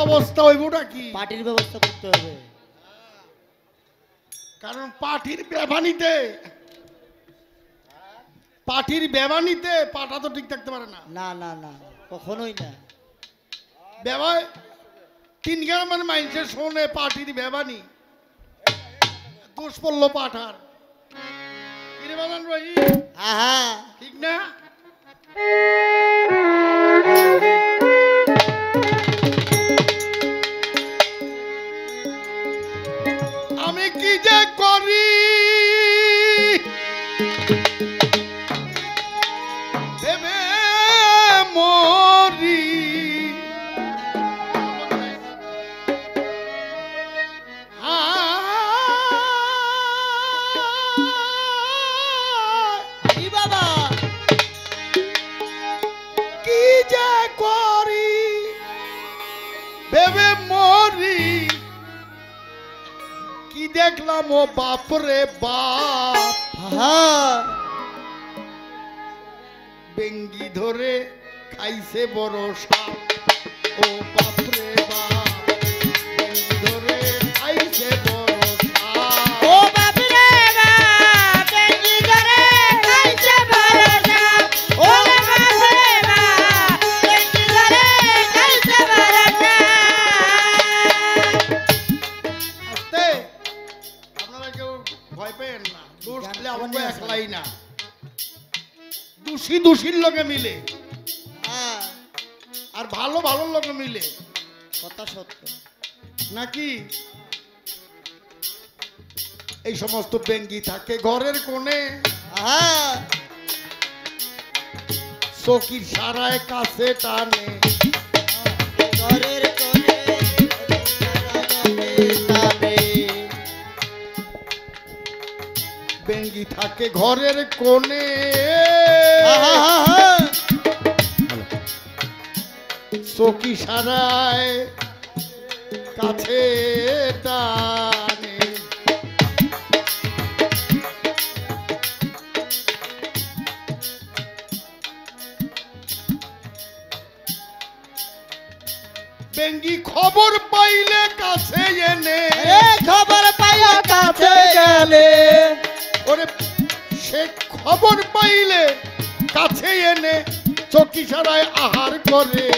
অবস্থা হইবটা কি? পার্টির ব্যবস্থা করতে হবে। কারণ পাটির বেবানিতে পাটা তো ঠিক থাকতে পারে না। না না না, কখনোই না। বেবায় তিন গ্রামের মানুষের শোনে পাটির বেবানি, দোষ পড়লো পাঠার। কিরে বাজান রহি, আহা, ঠিক না? আমি কি যে করি ভেবে মরি, কি বাবা, কি যে করি ভেবে মরি, কি দেখলাম ও বাপরে বাপ, আহা, বেঙ্গি ধরে খাইছে বড় সাপ, ও বাপরে বাপ, বেঙ্গি ধরে খাইছে বড় সাপ। ও বাপরে বাপ, বেঙ্গি ধরে খাইছে বড় সাপ। ও বাপরে বাপ, বেঙ্গি ধরে খাইছে বড় সাপ। আস্তে, আপনারা কেউ ভয় পেয়েন না, দোষ খেলে আমাকে একলাই না, দোষীর লোকে মিলে হ্যাঁ, আর ভালো ভালো লোকে মিলে, কথা সত্য। নাকি? এই সমস্ত বেঙ্গি থাকে ঘরের কোণে, আহা, চকির সারায় কাছে টানে, ঘরের কোণে টানে। বেঙ্গি থাকে ঘরের কোণে, আহা, আহা, চকি সারায় কাছে টানে। বেঙ্গি খবর পাইলে কাছে এনে, এ খবর পাইয়া কাছে গেলে। ওরে সে খবর পাইলে কাছে এনে চকি সারায় আহার করে,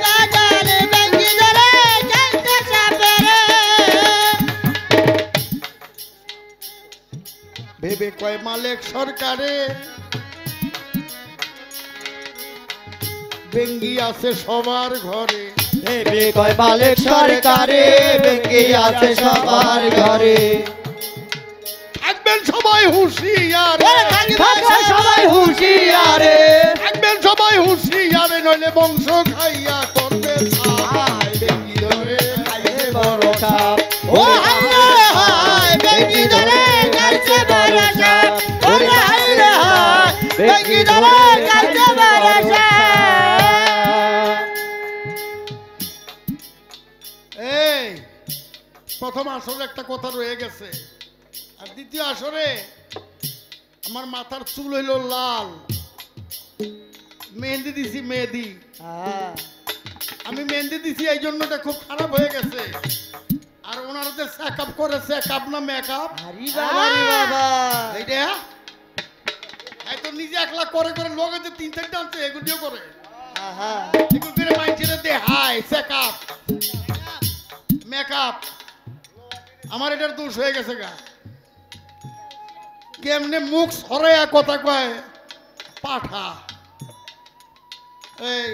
বাজারে বেঙ্গি ধরে খাইছে সাপেরে। ভেবে কয় মালিক সরকারে, বেঙ্গি আছে সবার ঘরে, ভেবে কয় মালিক সরকারে, বেঙ্গি আছে সবার ঘরে। থাকবেন সবাই হুঁশিয়ার, থাকবে সবাই হুঁশিয়ারে। থাকবেন সবাই হুঁশিয়ারে, নইলে বংশ খাইয়া করবে ছাই। বেঙ্গি ধরে খাইছে বড় সাপ। ও হাইরে হায়, বেঙ্গি ধরে খাইছে বড় সাপ। ও হাইরে হায়, বেঙ্গি ধরে খাইছে বড় সাপ। এই প্রথম আসরে একটা কথা রয়ে গেছে, আর দ্বিতীয় আসরে আমার মাথার চুল হইল লাল, মেহেন্দি দিছি মেহেদি, আমি মেহেন্দি দিছি এই জন্য এটা খুব খারাপ হয়ে গেছে। আর ওনারা যে চেকআপ করে, চেকআপ না মেকআপ, আরে বাবা রে বাবা, এইটা এই তো নিজে একলা করে করে লোক যে তিন চারটা আনছে এগুলিও করে, আহা, এগুলো করে মাইন্ডসেটে দে হাই চেকআপ মেকআপ। আমার এটার দোষ হয়ে গেছে গা, কেমনে মুখ সরাইয়া কথা কয় পাঠা। এই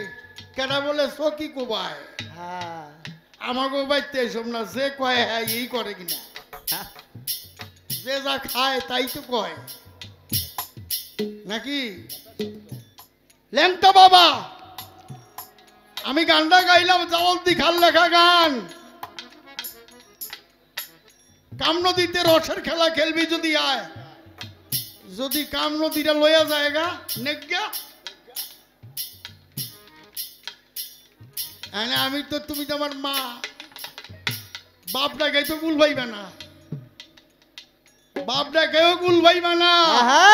কেটা বলে চকি কোবায়, হ্যাঁ, আমাকে বাইতে এসব না, যে কয় হ্যাঁ এই করে কিনা, যে যা খায় তাই তো কয় নাকি? ল্যাংটা বাবা, আমি গানটা গাইলাম জলদি খাল লেখা গান। কাম নদীতে রসের খেলা খেলবি যদি আয়, যদি কাম নদীটা লইয়া যায়গা নেগা, আমি তো, তুমি তো আমার মা, বাপ ডাকাই তো ভুল পাইবে না। বাপটা কেউ গুল ভাই মানা আহা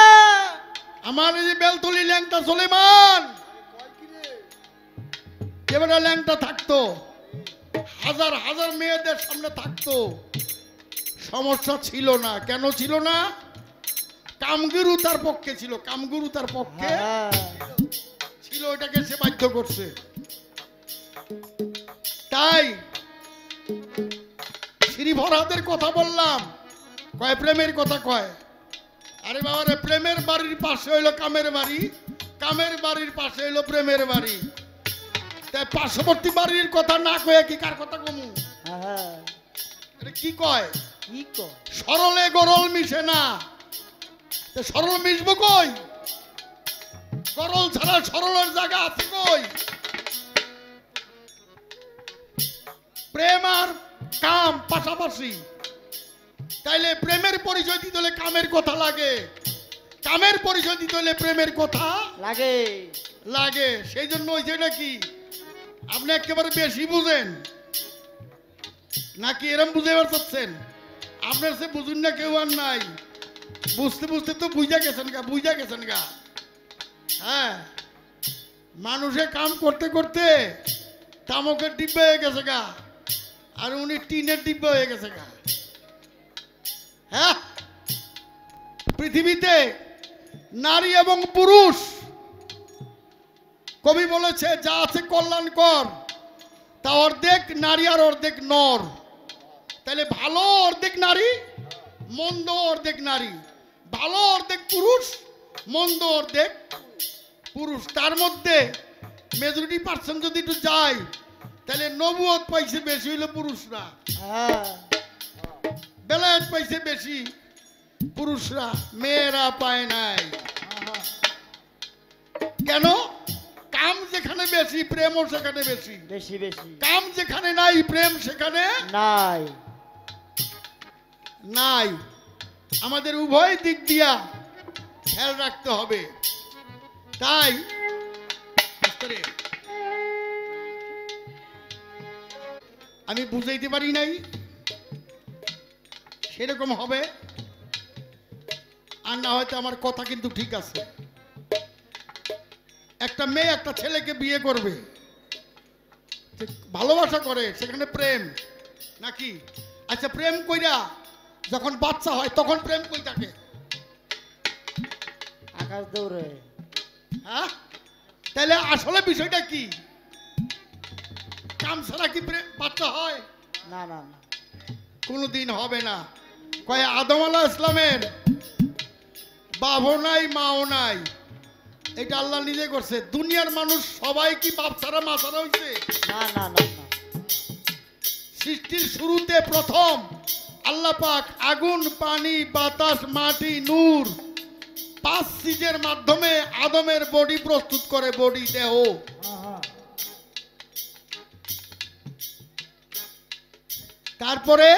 আমার এই যে বেলতলি ল্যাংটা সুলেমান কেবলা ল্যাংটা থাকতো হাজার হাজার মেয়েদের সামনে থাকতো সমস্যা ছিল না কেন ছিল না কামগুরু তার পক্ষে ছিল কামগুরু তার পক্ষে ছিল ওটাকে সে বাধ্য করছে তাই শ্রী ফরহাদের কথা বললাম কয় প্রেমের কথা কয় আরে বাবা রে প্রেমের বাড়ির পাশে হইলো কামের বাড়ি কামের বাড়ির পাশে হইলো প্রেমের বাড়ি তাই পার্শ্ববর্তী বাড়ির কথা না কয়ে কি কার কথা কমু আহা এটা কি কয় কি কো সরলে গরল মিশে না তো সরল মিশবো কই গরল ছাড়া সরলের জায়গা আছে কই প্রেম আর কাম পাশাপাশি তাইলে প্রেমের পরিচয় দিতে হলে কামের কথা লাগে কামের পরিচয় দিতে হলে প্রেমের কথা লাগে লাগে সেই জন্য ওই যে নাকি আপনি একেবারে বেশি বুঝেন নাকি এরম বুঝে পারছেন আপনার সে বুঝুন না কেউ আর নাই বুঝতে বুঝতে তো বুঝা গেছেন গা হ্যাঁ মানুষে কাম করতে করতে তামকের ডিব্বা হয়ে গেছে গা আর উনি টিনের ডিব্বা হয়ে গেছে গা হ্যাঁ পৃথিবীতে নারী এবং পুরুষ কবি বলেছে যা আছে কল্যাণকর তা অর্ধেক নারী আর অর্ধেক নর তাহলে ভালো অর্ধেক নারী মন্দ অর্ধেক নারী ভালো অর্ধেক পুরুষ মন্দ অর্ধেক পুরুষ তার মধ্যে মেজরিটি পার্সেন্ট যদি একটু যায় তাহলে নবুয়ত পাইছে বেশি হইলো পুরুষরা হ্যাঁ বেলায়েত পাইছে বেশি পুরুষরা মেয়েরা পায় নাই কেন কাম যেখানে বেশি প্রেমও সেখানে বেশি বেশি বেশি কাম যেখানে নাই প্রেম সেখানে নাই নাই আমাদের উভয় দিক দিয়া খেয়াল রাখতে হবে তাই আমি বুঝাইতে পারি নাই সেরকম হবে আর না হয়তো আমার কথা কিন্তু ঠিক আছে একটা মেয়ে একটা ছেলেকে বিয়ে করবে ভালোবাসা করে সেখানে প্রেম নাকি আচ্ছা প্রেম কইরা যখন বাচ্চা হয় তখন প্রেম কই থাকে আকাশ দৌড়ে হ্যাঁ তাহলে আসলে বিষয়টা কি কাম ছাড়া কি বাচ্চা হয় না না না কোনোদিন হবে না কয় আদম আলাইহিস ইসলামের বাপও নাই মাও নাই এটা আল্লাহ নিজে করছে দুনিয়ার মানুষ সবাই কি বাপ ছাড়া মা ছাড়া হইছে না না না না সৃষ্টির শুরুতে প্রথম আল্লাহ পাক আগুন পানি বাতাস মাটি নূর 5 চিজের মাধ্যমে আদমের বডি প্রস্তুত করে বডি দেহ আহা তারপরে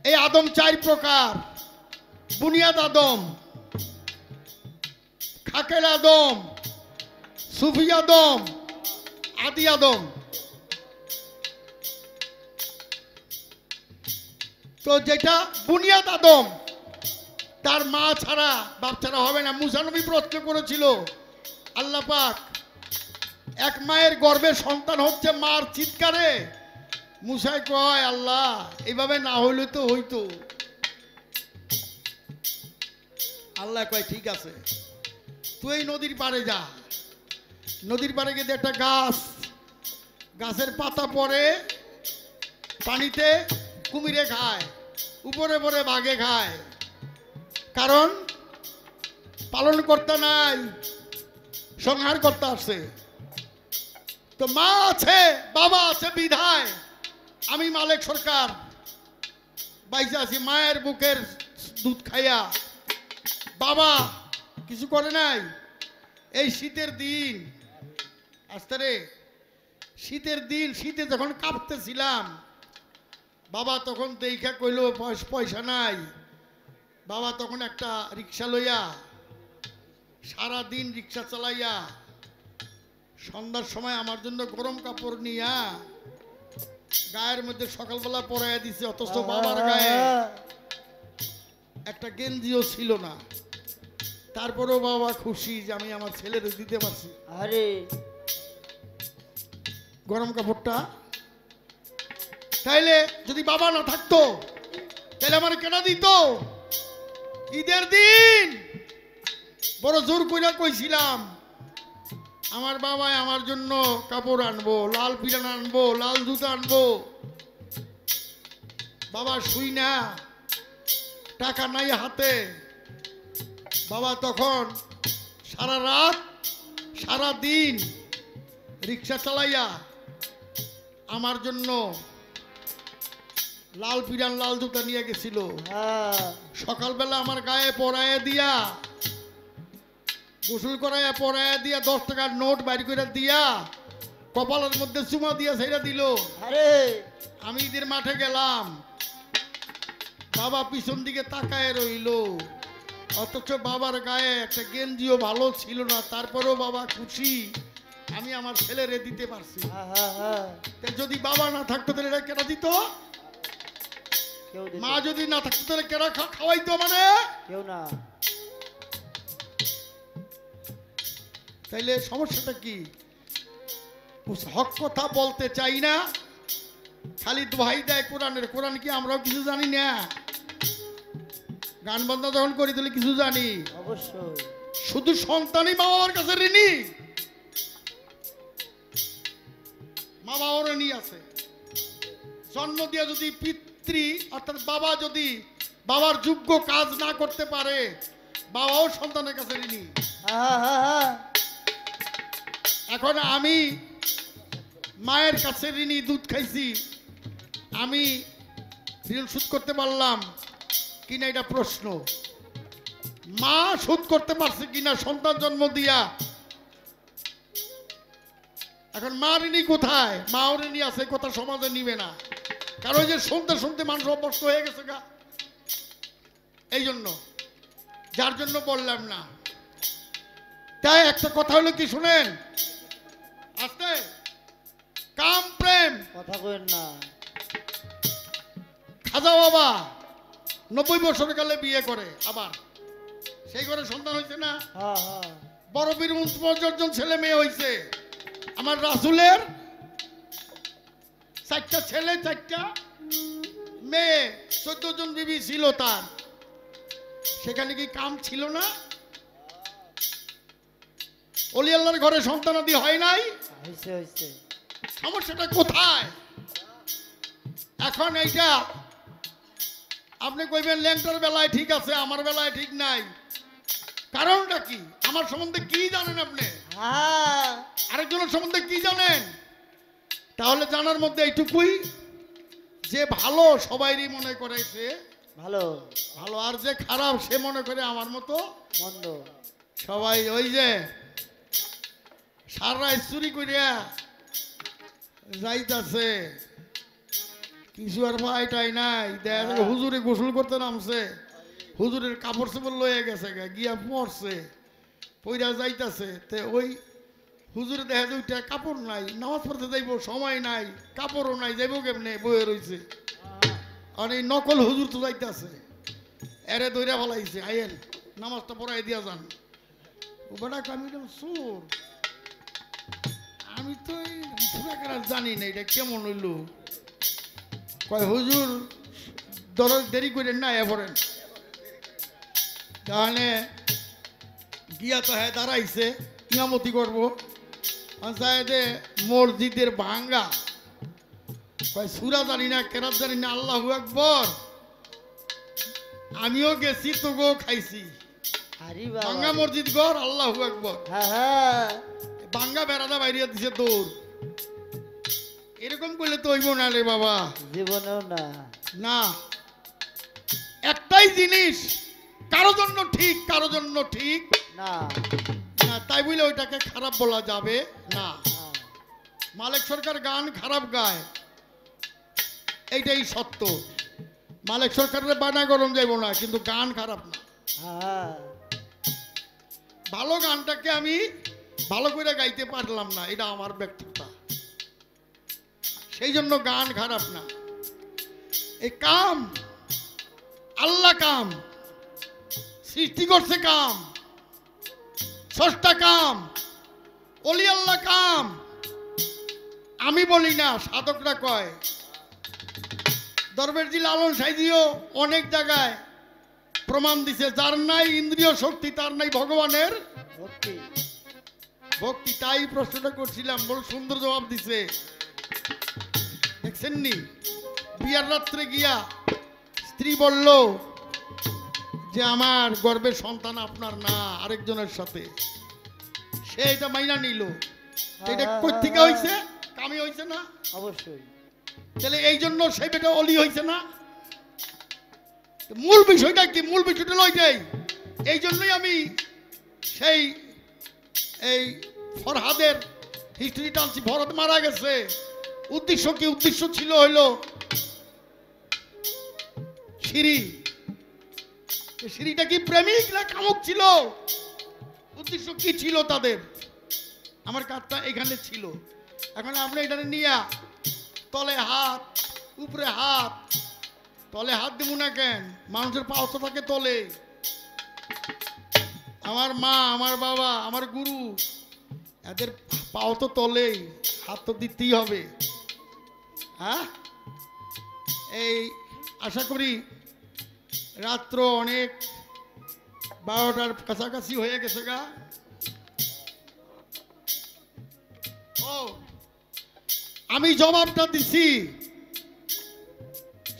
এই আদম 4 প্রকার বুনিয়াদ আদম খাকেল আদম সুফি আদম আদি আদম তো যেটা বুনিয়াদ আদম তার মা ছাড়া বাপ ছাড়া হবে না মুসা নবী প্রশ্ন করেছিল আল্লাহ পাক এক মায়ের গর্ভে সন্তান হচ্ছে মার চিৎকারে মুসাই কয় আল্লাহ এইভাবে না হইলে তো হইতো আল্লাহ কয় ঠিক আছে তুই নদীর পাড়ে যা নদীর পাড়ে গিয়ে একটা গাছ গাছের পাতা পড়ে পানিতে কুমিরে খায় উপরে পরে বাঘে খায় কারণ পালন কর্তা নাই সংহার কর্তা আছে তো মা আছে বাবা আছে বিধায় আমি মালিক সরকার বাইসে আছি মায়ের বুকের দুধ খাইয়া বাবা কিছু করে নাই এই শীতের দিন আস্তে রে শীতের দিন শীতে যখন কাঁপতেছিলাম বাবা তখন দেখা কইল পয়সা নাই বাবা তখন একটা রিক্সা লইয়া সারা দিন রিক্সা চালাইয়া সন্ধ্যার সময় আমার জন্য গরম কাপড় নিয়া গায়ের মধ্যে সকালবেলা পরাইয়া দিছে অথচ বাবার গায়ে একটা গেঞ্জিও ছিল না, তারপরেও বাবা খুশি যে আমি আমার ছেলের দিতে পারছি আরে গরম কাপড়টা। তাইলে যদি বাবা না থাকতো তাহলে আমার কেনা দিত? ঈদের দিন বড় জোর কইরা কইছিলাম আমার বাবা আমার জন্য কাপড় আনবো, লাল পিরান আনবো, লাল জুতা আনবো। বাবা শুই না, টাকা নাই হাতে। বাবা তখন সারা রাত সারা দিন রিক্সা চালাইয়া আমার জন্য লাল পিরান লাল জুতা নিয়ে গেছিল। হ্যাঁ সকালবেলা আমার গায়ে পরাইয়া দিয়া, গোসল করাইয়া পরাইয়া দিয়া 10 টাকার নোট বাইর করে দিয়া কপালের মধ্যে চুমা দিয়া ছেড়ে দিল। আরে আমি ঈদের মাঠে গেলাম, বাবা পিছন দিকে তাকায় রইল, অথচ বাবার গায়ে একটা গেঞ্জিও ভালো ছিল না, তারপরেও বাবা খুশি আমি আমার ছেলেরে দিতে পারছি। হ্যাঁ হ্যাঁ হ্যাঁ তা যদি বাবা না থাকতো তাহলে এটা কেনা দিত? কেউ দিত মা যদি না থাকতো তাহলে কেনা খাওয়াইতো? মানে কেউ না। তাইলে সমস্যাটা কি? হক কথা বলতে চাই না, খালি দোহাই দেয় কোরআনের। কোরআন কি আমরাও কিছু জানি না? গান বাজনা যখন করি তাহলে কিছু জানি? অবশ্যই। শুধু সন্তানই মা বাবার কাছে ঋণী? মা বাবার ঋণী আছে। জন্ম দিয়া যদি পিতৃ অর্থাৎ বাবা যদি বাবার যোগ্য কাজ না করতে পারে, বাবাও সন্তানের কাছে ঋণী। হ্যাঁ হ্যাঁ হ্যাঁ এখন আমি মায়ের কাছে ঋণী, দুধ খাইছি, আমি ঋণ শোধ করতে পারলাম কিনা এটা প্রশ্ন। মা শোধ করতে পারছে কিনা সন্তান জন্ম দিয়া? এখন মা ঋণী কোথায়? মাও ঋণী আছে, কথা সমাজে নিবে না, কারণ ওই যে শুনতে শুনতে মানুষ অভ্যস্ত হয়ে গেছে গা। এই জন্য যার জন্য বললাম না। তাই একটা কথা হলো কি শুনেন আস্তে, কাম প্রেম। কথা কইেন না। খাজা বাবা 90 বছর কালে বিয়ে করে, আবার সেই ঘরে সন্তান হয়েছে না? হ্যাঁ হ্যাঁ বড় বীর 49 জন ছেলে মেয়ে হয়েছে। আমার রাসূলের 4টা ছেলে 4টা মেয়ে, 14 জন বিবি ছিল তার। সেখানে কি কাম ছিল না? অলি আল্লাহর ঘরে সন্তানাদি হয় নাই? হইছে হইছে। সমস্যাটা কোথায়? এখন এইটা আপনি কইবেন ল্যাংটার বেলায় ঠিক আছে, আমার বেলায় ঠিক নাই। কারণটা কি? আমার সম্বন্ধে কি জানেন আপনি? হ্যাঁ আরেকজনের সম্বন্ধে কি জানেন? তাহলে জানার মধ্যে এইটুকুই যে ভালো সবাইরই মনে করে সে ভালো, ভালো, আর যে খারাপ সে মনে করে আমার মতো মন্দ। সবাই। ওই যে সারা চুরি করিয়া যাইতাছে, কিছু আর ভাইটাই নাই, দেখা যায় হুজুরে গোসল করতে নামছে, হুজুরের কাপড় চোপড় লয়ে গেছে গিয়া পড়ছে, পইরা যাইতাছে। তে ওই হুজুরে দেখা যায় ওইটা কাপড় নাই, নামাজ পড়তে যাইব সময় নাই, কাপড়ও নাই, যাইব কেমনে, বয়ে রয়েছে। আর এই নকল হুজুর তো যাইতাছে, এরে দইরা ফেলাইছে, আইয়েন নামাজটা পড়াই দিয়া যান। ও বেটা আমি চোর, আমি তো জানি না এটা কেমন হইল। কয় হুজুর দেরি করেন না, এভরেন। তাহলে গিয়া তো হ্যাঁ দাঁড়াইছে, ইমামতি করবো দে মসজিদের ভাঙ্গা। কয় সুরা জানি না, কেরাত জানি না, আল্লাহু আকবার। আমিও গেছি, তো গো খাইছি। আরে ভাঙ্গা বাবা। মসজিদ ঘর, আল্লাহু আকবার। হ্যাঁ হ্যাঁ ভাঙ্গা বেড়াটা বাইরিয়া দিছে দৌড়। এরকম করলে তো হইব না রে বাবা, জীবনেও না। না। একটাই জিনিস কারো জন্য ঠিক, কারো জন্য ঠিক না না, তাই বলে ওইটাকে খারাপ বলা যাবে না। হ্যাঁ, মালেক সরকার গান খারাপ গায়, এইটাই সত্য। মালেক সরকারের বানা গরম যাইব না, কিন্তু গান খারাপ না। হ্যাঁ ভালো গানটাকে আমি ভালো করে গাইতে পারলাম না, এটা আমার ব্যর্থতা, সেই জন্য গান খারাপ না। এই কাম আল্লাহ কাম, সৃষ্টি করছে কাম, স্রষ্টা কাম, অলি আল্লাহ কাম। আমি বলি না, সাধকরা কয়। দরবেশজি লালন সাইজিও অনেক জায়গায় প্রমাণ দিছে, যার নাই ইন্দ্রিয় শক্তি তার নাই ভগবানের ভক্তি। ভক্তি। তাই প্রশ্নটা করছিলাম, বড় সুন্দর জবাব দিছে। দেখছেন নি, বিয়ার রাত্রে গিয়া স্ত্রী বলল যে আমার গর্ভের সন্তান আপনার না, আরেকজনের সাথে। সে এটা মাইনা নিল। এটা কই থেকে হইছে? কামে হইছে না? অবশ্যই। তাহলে এই জন্য সেই বেটা অলি হইছে না? মূল বিষয়টা কি? মূল বিষয়টা লই যাই। এই জন্যই আমি সেই এই ফরহাদের হিস্ট্রি টানছি। ফরহাদ মারা গেছে, উদ্দেশ্য কি? উদ্দেশ্য ছিল হইল সিঁড়ি। সিঁড়িটা কি প্রেমিক না কামুক ছিল? উদ্দেশ্য কি ছিল তাদের? আমার কাজটা এখানে ছিল। এখন আপনি এটা নিয়ে তলে হাত, উপরে হাত। তলে হাত দিব না কেন? মানুষের পাও তো থাকে তলে। আমার মা, আমার বাবা, আমার গুরু, এদের পাও তো তলেই, হাত তো দিতেই হবে। হ্যাঁ, এই আশা করি রাত্র অনেক 12টার কাছাকাছি হয়ে গেছে গা। ও, আমি জবাবটা দিছি,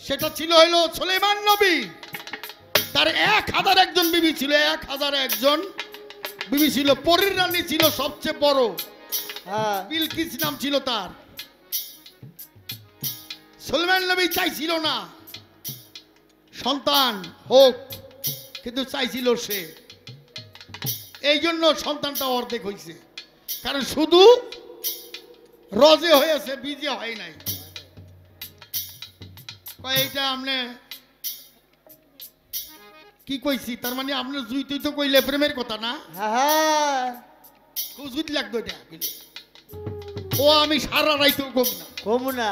সেটা ছিল হইল সুলাইমান নবী। তার 1000 একজন বিবি ছিল, 1000 একজন বিবি ছিল। পরীর রানী ছিল সবচেয়ে বড়, হ্যাঁ, বিলকিস নাম ছিল তার। সুলাইমান নবী চাইছিল না সন্তান হোক, কিন্তু চাইছিল সে। এই জন্য সন্তানটা অর্ধেক হয়েছে, কারণ শুধু রজে হয়েছে, বীজে হয় নাই। এইটা আপনি কি কইছি? তার মানে আপনি জুই তুই তো কইলে প্রেমের কথা না? হ্যাঁ, খুব জুত লাগতো এটা। ও আমি সারা রাইতেও কম না। কমু না।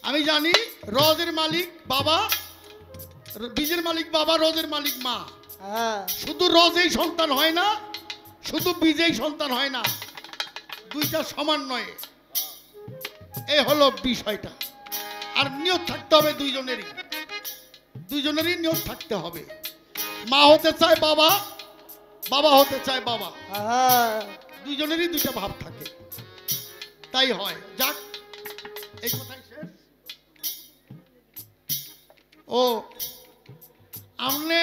আমি জানি রজের মালিক বাবা, বীজের মালিক বাবা, রজের মালিক মা। হ্যাঁ, শুধু রজেই সন্তান হয় না, শুধু বীজেই সন্তান হয় না, দুইটা সমান নয়। এই হলো বিষয়টা। আর নিয়ত থাকতে হবে দুইজনেরই, দুইজনেরই নিয়ত থাকতে হবে। মা হতে চায় বাবা, বাবা হতে চায় বাবা, হ্যাঁ, দুইজনেরই দুইটা ভাব থাকে, তাই হয়। যাক, এই কথাই শেষ। ও, আপনি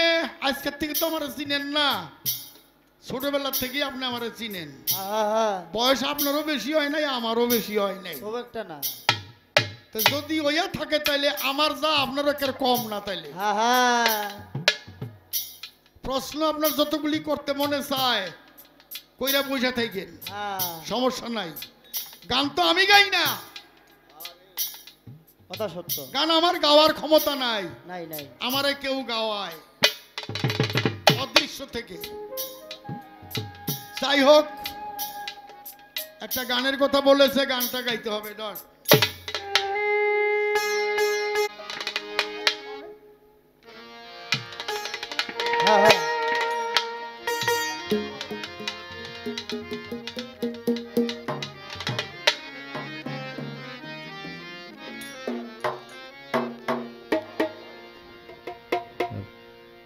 আজকের থেকে তো আমার চিনেন না, ছোটবেলার থেকে আপনি আমার চিনেন। হ্যাঁ, বয়স আপনারও বেশি হয় নাই, আমারও বেশি হয় নাই। খুব একটা না। তো যদি ওইয়া থাকে তাইলে আমার যা আপনার একের কম না। তাইলে হ্যাঁ, প্রশ্ন আপনার যতগুলি করতে মনে চায় কইরা বসে থাকেন, হ্যাঁ, সমস্যা নাই। গান তো আমি গাই না, কথা সত্য। গান আমার গাওয়ার ক্ষমতা নাই, নাই নাই। আমারে কেউ গাওয়ায় অদৃশ্য থেকে। যাই হোক, একটা গানের কথা বলেছে, গানটা গাইতে হবে। ডর হ্যাঁ, হ্যাঁ,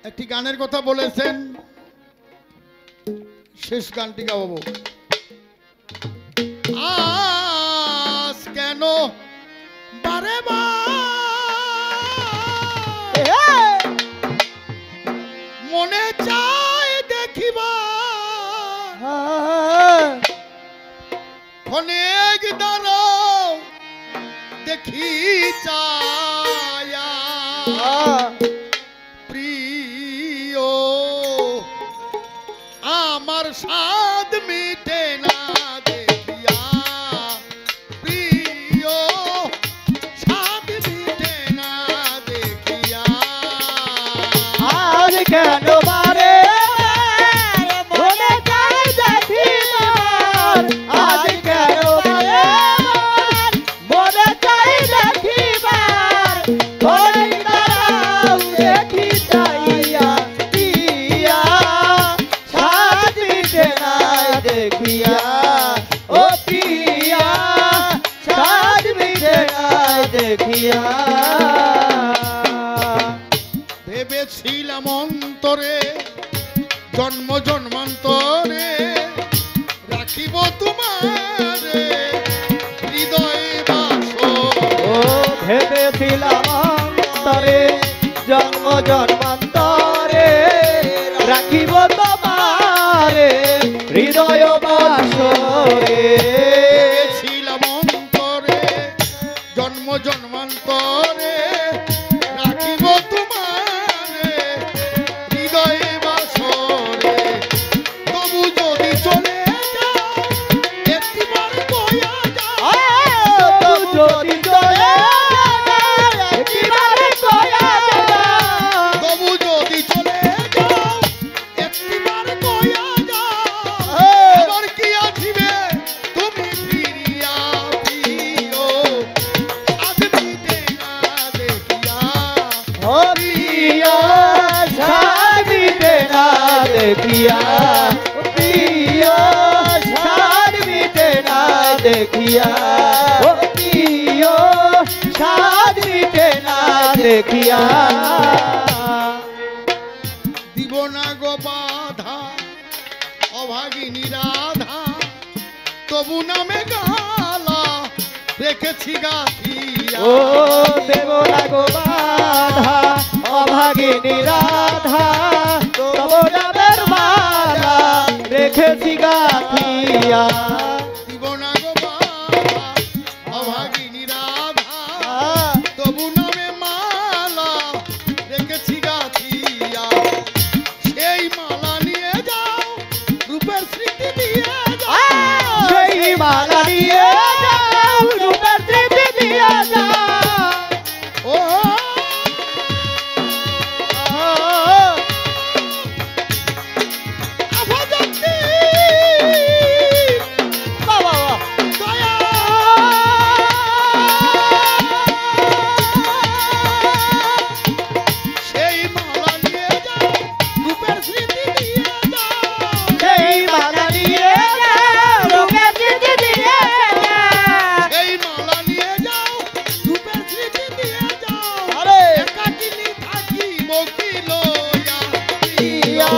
একটি গানের কথা বলেছেন, শেষ গানটি গাবো। আজ কেন বারে বার মনে চায় দেখিবা, হ্যাঁ, অনেক দাঁড়াও দেখি চায়া হ্যাঁ, প্রিয় আমার স্বাদ মিটে না দেখিয়া, প্রিয় স্বাদ মিটে না দেখিয়া। আজ কেন বারে মনে চাই দেখিবার, আজ কেন বারে মনে চাই দেখিবার, অনেক দাঁড়াও দেখি চাইয়া অন্তরে জন্ম জন্মান্তরে রাখিব তোমারে হৃদয়ে বাসরে। ও ভেবেছিলাম অন্তরে জন্ম জন্মান্তরে রাখিব তোমারে হৃদয় বাসরে। ছিলাম অন্তরে জন্ম জন্মান্তরে রাখিব তোমারে হৃদয়ে বাসরে। তবু যদি চলে যাও একটিবার কয়া যাও, তো যদি চলে যায় একবারে কয়া যাও। তবু যদি চলে যাও একটিবার কয়া যাও। আবার কি আসিবে তুমি ফিরিয়া প্রিয় আজ মিটে না দেখিয়া। ও প্রিয় সাদ মিটে না দেখিয়া, ও প্রিয় সাদ মিটে না দেখিয়া, ও প্রিয় সাদ মিটে না দেখিয়া। দিব না গো বাধা অভাগিনী রাধা, তবু নামে গালা রেখেছি গাথিয়া। ও দেব না গো বাধা অভাগিনী রাধা, তব নামের মালা রেখেছি গাথিয়া। দিব না গো বাধা অভাগিনী রাধা, তবু নামে মালা রেখেছি গাথিয়া। সেই মালা নিয়ে যাও রূপের স্মৃতি দিয়ে যাও। সেই মালা নিয়ে যাও রূপের স্মৃতি দিয়ে যাও। ও আভাজন্তি বাবা দয়া সেই মালা নিয়ে যাও রূপের স্মৃতি দিয়ে যাও। সেই মালা নিয়ে যাও রূপের স্মৃতি দিয়ে যাও। সেই মালা নিয়ে যাও রূপের স্মৃতি দিয়ে যাও। আরে একাকিনী থাকিব কি লয়া প্রিয়া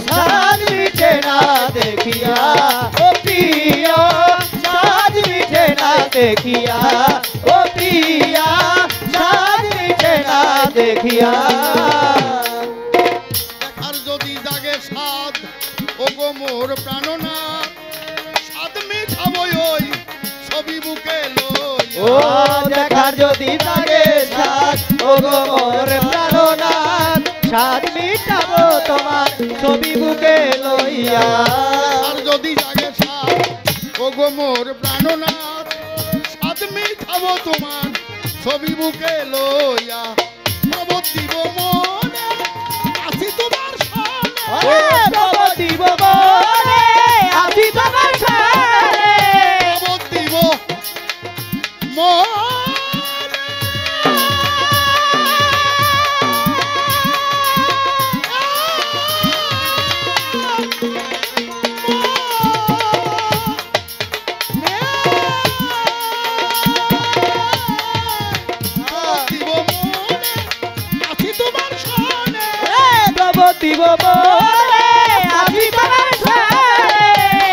সাদ মিটে না দেখিয়া, ও প্রিয়া সাদ মিটে না দেখিয়া, ও প্রিয়া সাদ মিটে না দেখিয়া। দেখার যদি জাগে সাদ ও গো মোর প্রাণনাথ, সাদ মিঠাবো ওই ছবি বুকে ও লইয়া। দেখার যদি লাগে সাদ ও গো মোর প্রাণনাথ, সাদ মিটাবো তোমার ছবি বুকে লইয়া। আর যদি জাগে সাদ ও গো মোর প্রাণনাথ, সাদ মিঠাবো তোমার ছবি বুকে লইয়া। প্রবর্তিব মনে আসি তোমার সামনে, প্রবতিব বনে আসি তোমার সামনে। প্রবর্তিব মনে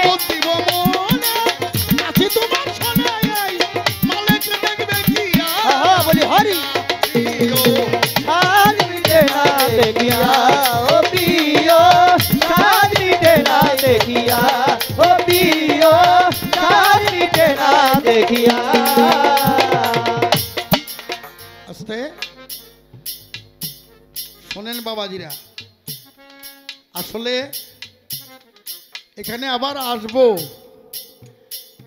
প্রবতিব বনে আসি তোমার সামনে। বলি হরি সাদ মিটে না দেখিয়া, ও প্রিয় সাদ মিটে না দেখিয়া, ও প্রিয় সাদ মিটে না দেখিয়া। আস্তে শোনেন বাবাজিরা, আসলে এখানে আবার আসবো,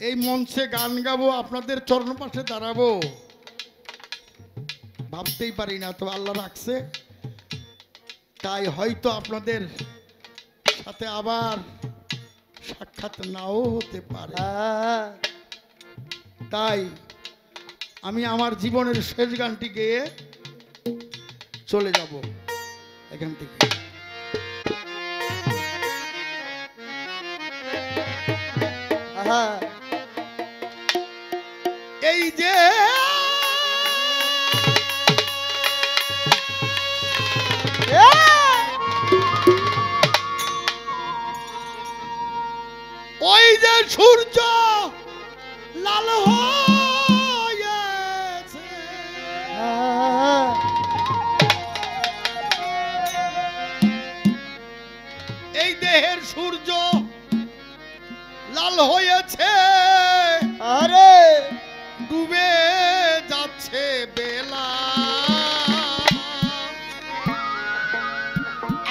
এই মঞ্চে গান গাবো, আপনাদের চরণ পাশে দাঁড়াবো, ভাবতেই পারি না। তো আল্লাহ রাখছে, তাই হয়তো আপনাদের সাথে আবার সাক্ষাৎ নাও হতে পারে। তাই আমি আমার জীবনের শেষ গানটি গেয়ে চলে যাব এখান থেকে। এই যে সূর্য লাল হয়েছে, এই দেহের সূর্য লাল হয়েছে, আরে ডুবে যাচ্ছে বেলা,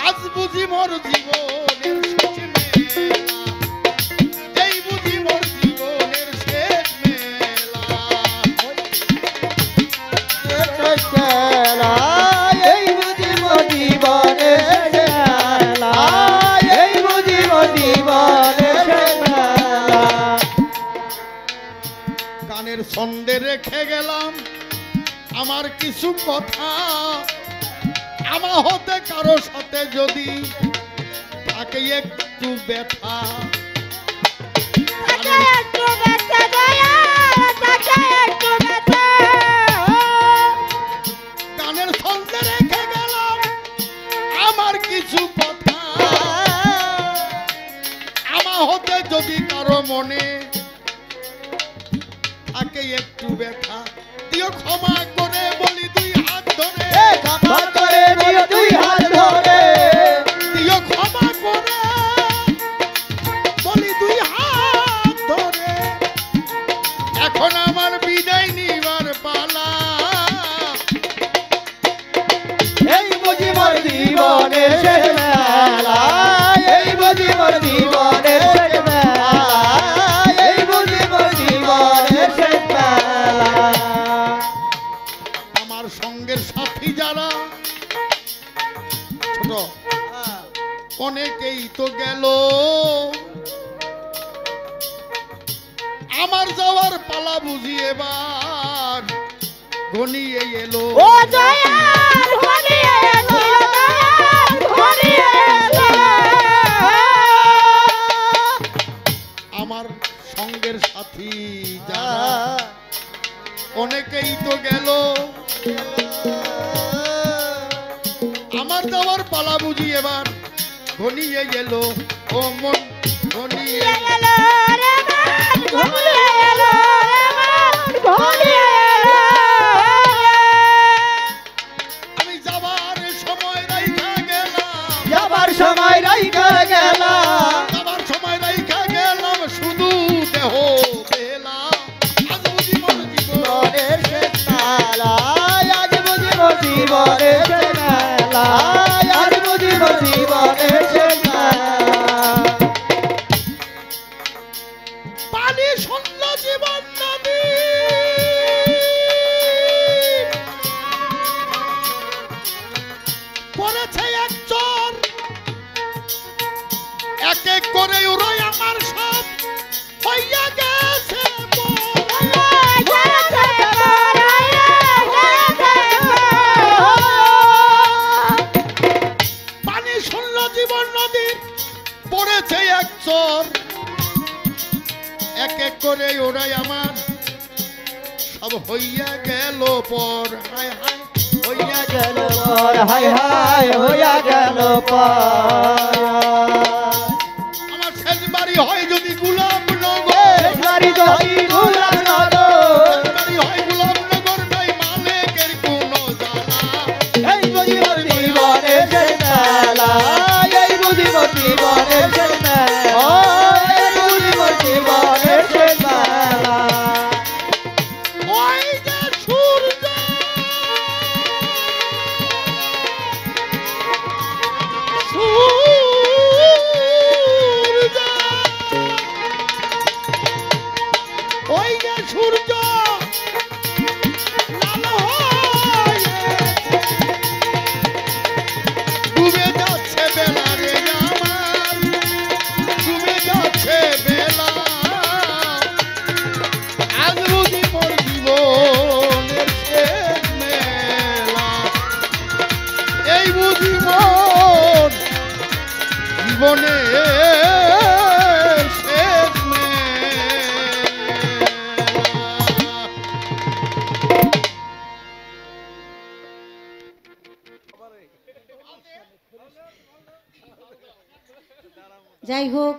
আজ বুঝি মোর জীবনের শেষ মেলা, এই বুঝি মোর জীবনের শেষ মেলা। খেলা এই বুঝিব জীবনের খেলা, এই বুঝিব জীবনের খেলা। গানের ছন্দে রেখে গেলাম আমার কিছু কথা, আমার হতে কারো সাথে যদি থাকে একটু ব্যথা, গানের ছন্দে রেখে গেলাম আমার কিছু কথা, আমার হতে যদি কারো মনে থাকে একটু ব্যথা, দিও ক্ষমা করে বলি দুই হাত ধরে, ক্ষমা করে দিও দুই হাত ধরে, দিও ক্ষমা করে বলি দুই হাত ধরে, এখন আমার বিদায় নিবার পালা, এই বুঝি মোর জীবনের শেষ মেলা, এই বুঝি মোর জীবনের শেষ মেলা, এই বুঝি মোর জীবনের শেষ মেলা। আমার সঙ্গের সাথী যারা ছোট অনেকেই তো গেল, আমার যাওয়ার পালা বুঝি এবার ঘনিয়ে এলো, ও দয়াল ঘনিয়ে এলো, দয়াল ঘনিয়ে এলো। আমার সঙ্গের সাথী যারা অনেকেই তো গেল, আমার যাওয়ার পালা বুঝি এবার ঘনিয়ে গেল, ও মন ঘনিয়ে এলো রে মন, ঘনিয়ে এলো রে মন, ঘনিয়ে এলো। আমি যাবার সময় রাইখা গেলাম, যাবার সময় রাইখা গেলাম, যাবার সময় রাইখা গেলাম শুধু দেহ বেলা, আজ বুঝি মোর জীবন জীবনের শেষ মেলা, আজ বুঝি মোর জীবনের শেষ মেলা, আজ বুঝি মোর জীবনের শেষ মেলা। পানি শূন্য জীবন নদী, পড়েছে এক চর, এক এক করে উড়াই আমার সব হইয়া গেছে পানি শূন্য জীবন নদীর পড়েছে এক চর, এক এক করে ওরাই আমার সব হইয়া গেল পর, হায় হায় হইয়া গেল পর, হায় হায় হইয়া গেল পর। আমার শেষ বাড়ি হয় যদি গোলাপনগর, বাড়ি যদি গোলাপনগর, শেষ বাড়ি হয় গোলাপনগর, নাই মালিকের কোনো জ্বালা, এই বুঝি মোর জীবনের শেষ মেলা, এই বুঝি মোর জীবনের শেষ মেলা, এই বুঝি মোর জীবনের শেষ মেলা। ওই যে সূর্য সূর্য, ওই যে সূর্য লাল হয়েছে, ডুবে যাচ্ছে বেলা রে আমার, ডুবে যাচ্ছে বেলা, আজ বুঝি মোর জীবনের শেষ মেলা, এই বুঝি মোর জীবনের শেষ মেলা। যাই হোক,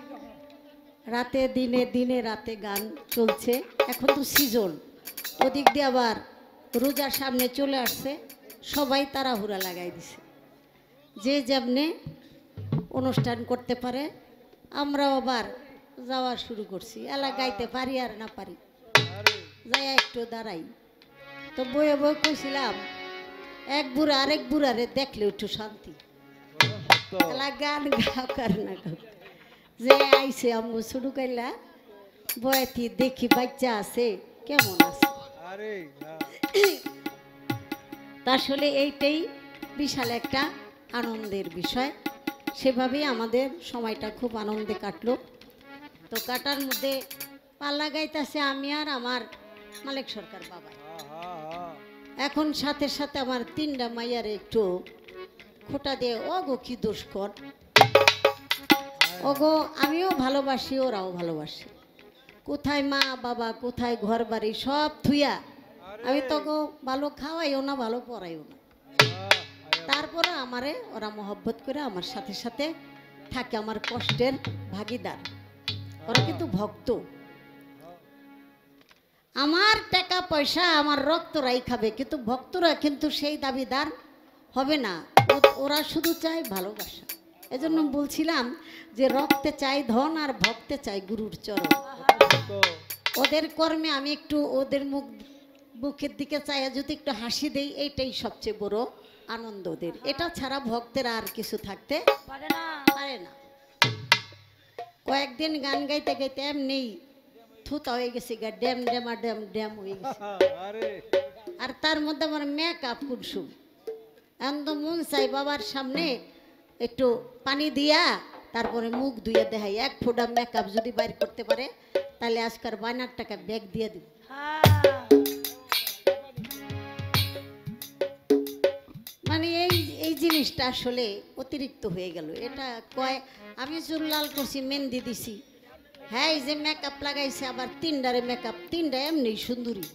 রাতে দিনে দিনে রাতে গান চলছে। এখন তো সিজন, ওদিক দিয়ে আবার রোজার সামনে চলে আসছে, সবাই তাড়াহুড়া লাগাই দিছে, যে যেমনে অনুষ্ঠান করতে পারে। আমরাও আবার যাওয়া শুরু করছি, এলা গাইতে পারি আর না পারি, যাই একটু দাঁড়াই। তো বয়ে বয়ে কইছিলাম এক বুড়া আরেক বুড়ারে দেখলে একটু শান্তি, এলা গান গাও কার না গাও, যে আইসে আমগো শুরু করলা বয়াতি দেখি বাচ্চা আছে কেমন আছে। তা আসলে এইটাই বিশাল একটা আনন্দের বিষয়। সেভাবেই আমাদের সময়টা খুব আনন্দে কাটলো। তো কাটার মধ্যে পাল্লা গাইতেছে আমি আর আমার মালিক সরকার বাবা। এখন সাথে সাথে আমার তিনটা মাইয়ার একটু খোটা দিয়ে ওগো কি দোষ কর, ওগো আমিও ভালোবাসি ওরাও ভালোবাসি, কোথায় মা বাবা কোথায় ঘর বাড়ি সব থুইয়া আমি তোকে ভালো খাওয়াইও না ভালো পড়াইও না, তারপরে আমারে ওরা মহব্বত করে আমার সাথে সাথে থাকে, আমার কষ্টের ভাগিদার। ওরা কিন্তু ভক্ত, আমার টাকা পয়সা আমার রক্তরাই খাবে, কিন্তু ভক্তরা কিন্তু সেই দাবিদার হবে না, ওরা শুধু চায় ভালোবাসা। এজন্য বলছিলাম যে রক্তে চাই ধন আর ভক্তে চাই গুরুর চরণ। ওদের কর্মে আমি একটু ওদের মুখের দিকে চাই যদি একটু হাসি দেই, এইটাই সবচেয়ে বড় আনন্দ ওদের। এটা ছাড়া ভক্তের আর কিছু থাকতে পারে না। কয়েকদিন গান গাইতে গাইতে এমনি থুতা হয়ে গেছে, ড্যাম ড্যামা ড্যাম ড্যাম হয়ে গেছে। আর তার মধ্যে আমার মেকআপ কুনসুম, একদম মন চাই বাবার সামনে একটু পানি দিয়া তারপরে মুখ ধুয়ে দেখাই, এক ফোঁটা মেকআপ যদি বাইর করতে পারে তাহলে আজকাল 52 টাকা ব্যাগ দিয়ে দিব। মানে এই জিনিসটা আসলে অতিরিক্ত হয়ে গেল। এটা কয় আমি চুল লাল করছি, মেহেন্দি দিছি, হ্যাঁ এই যে মেকআপ লাগাইছে আবার তিনটারে মেকআপ, তিনটা এমনি সুন্দরী,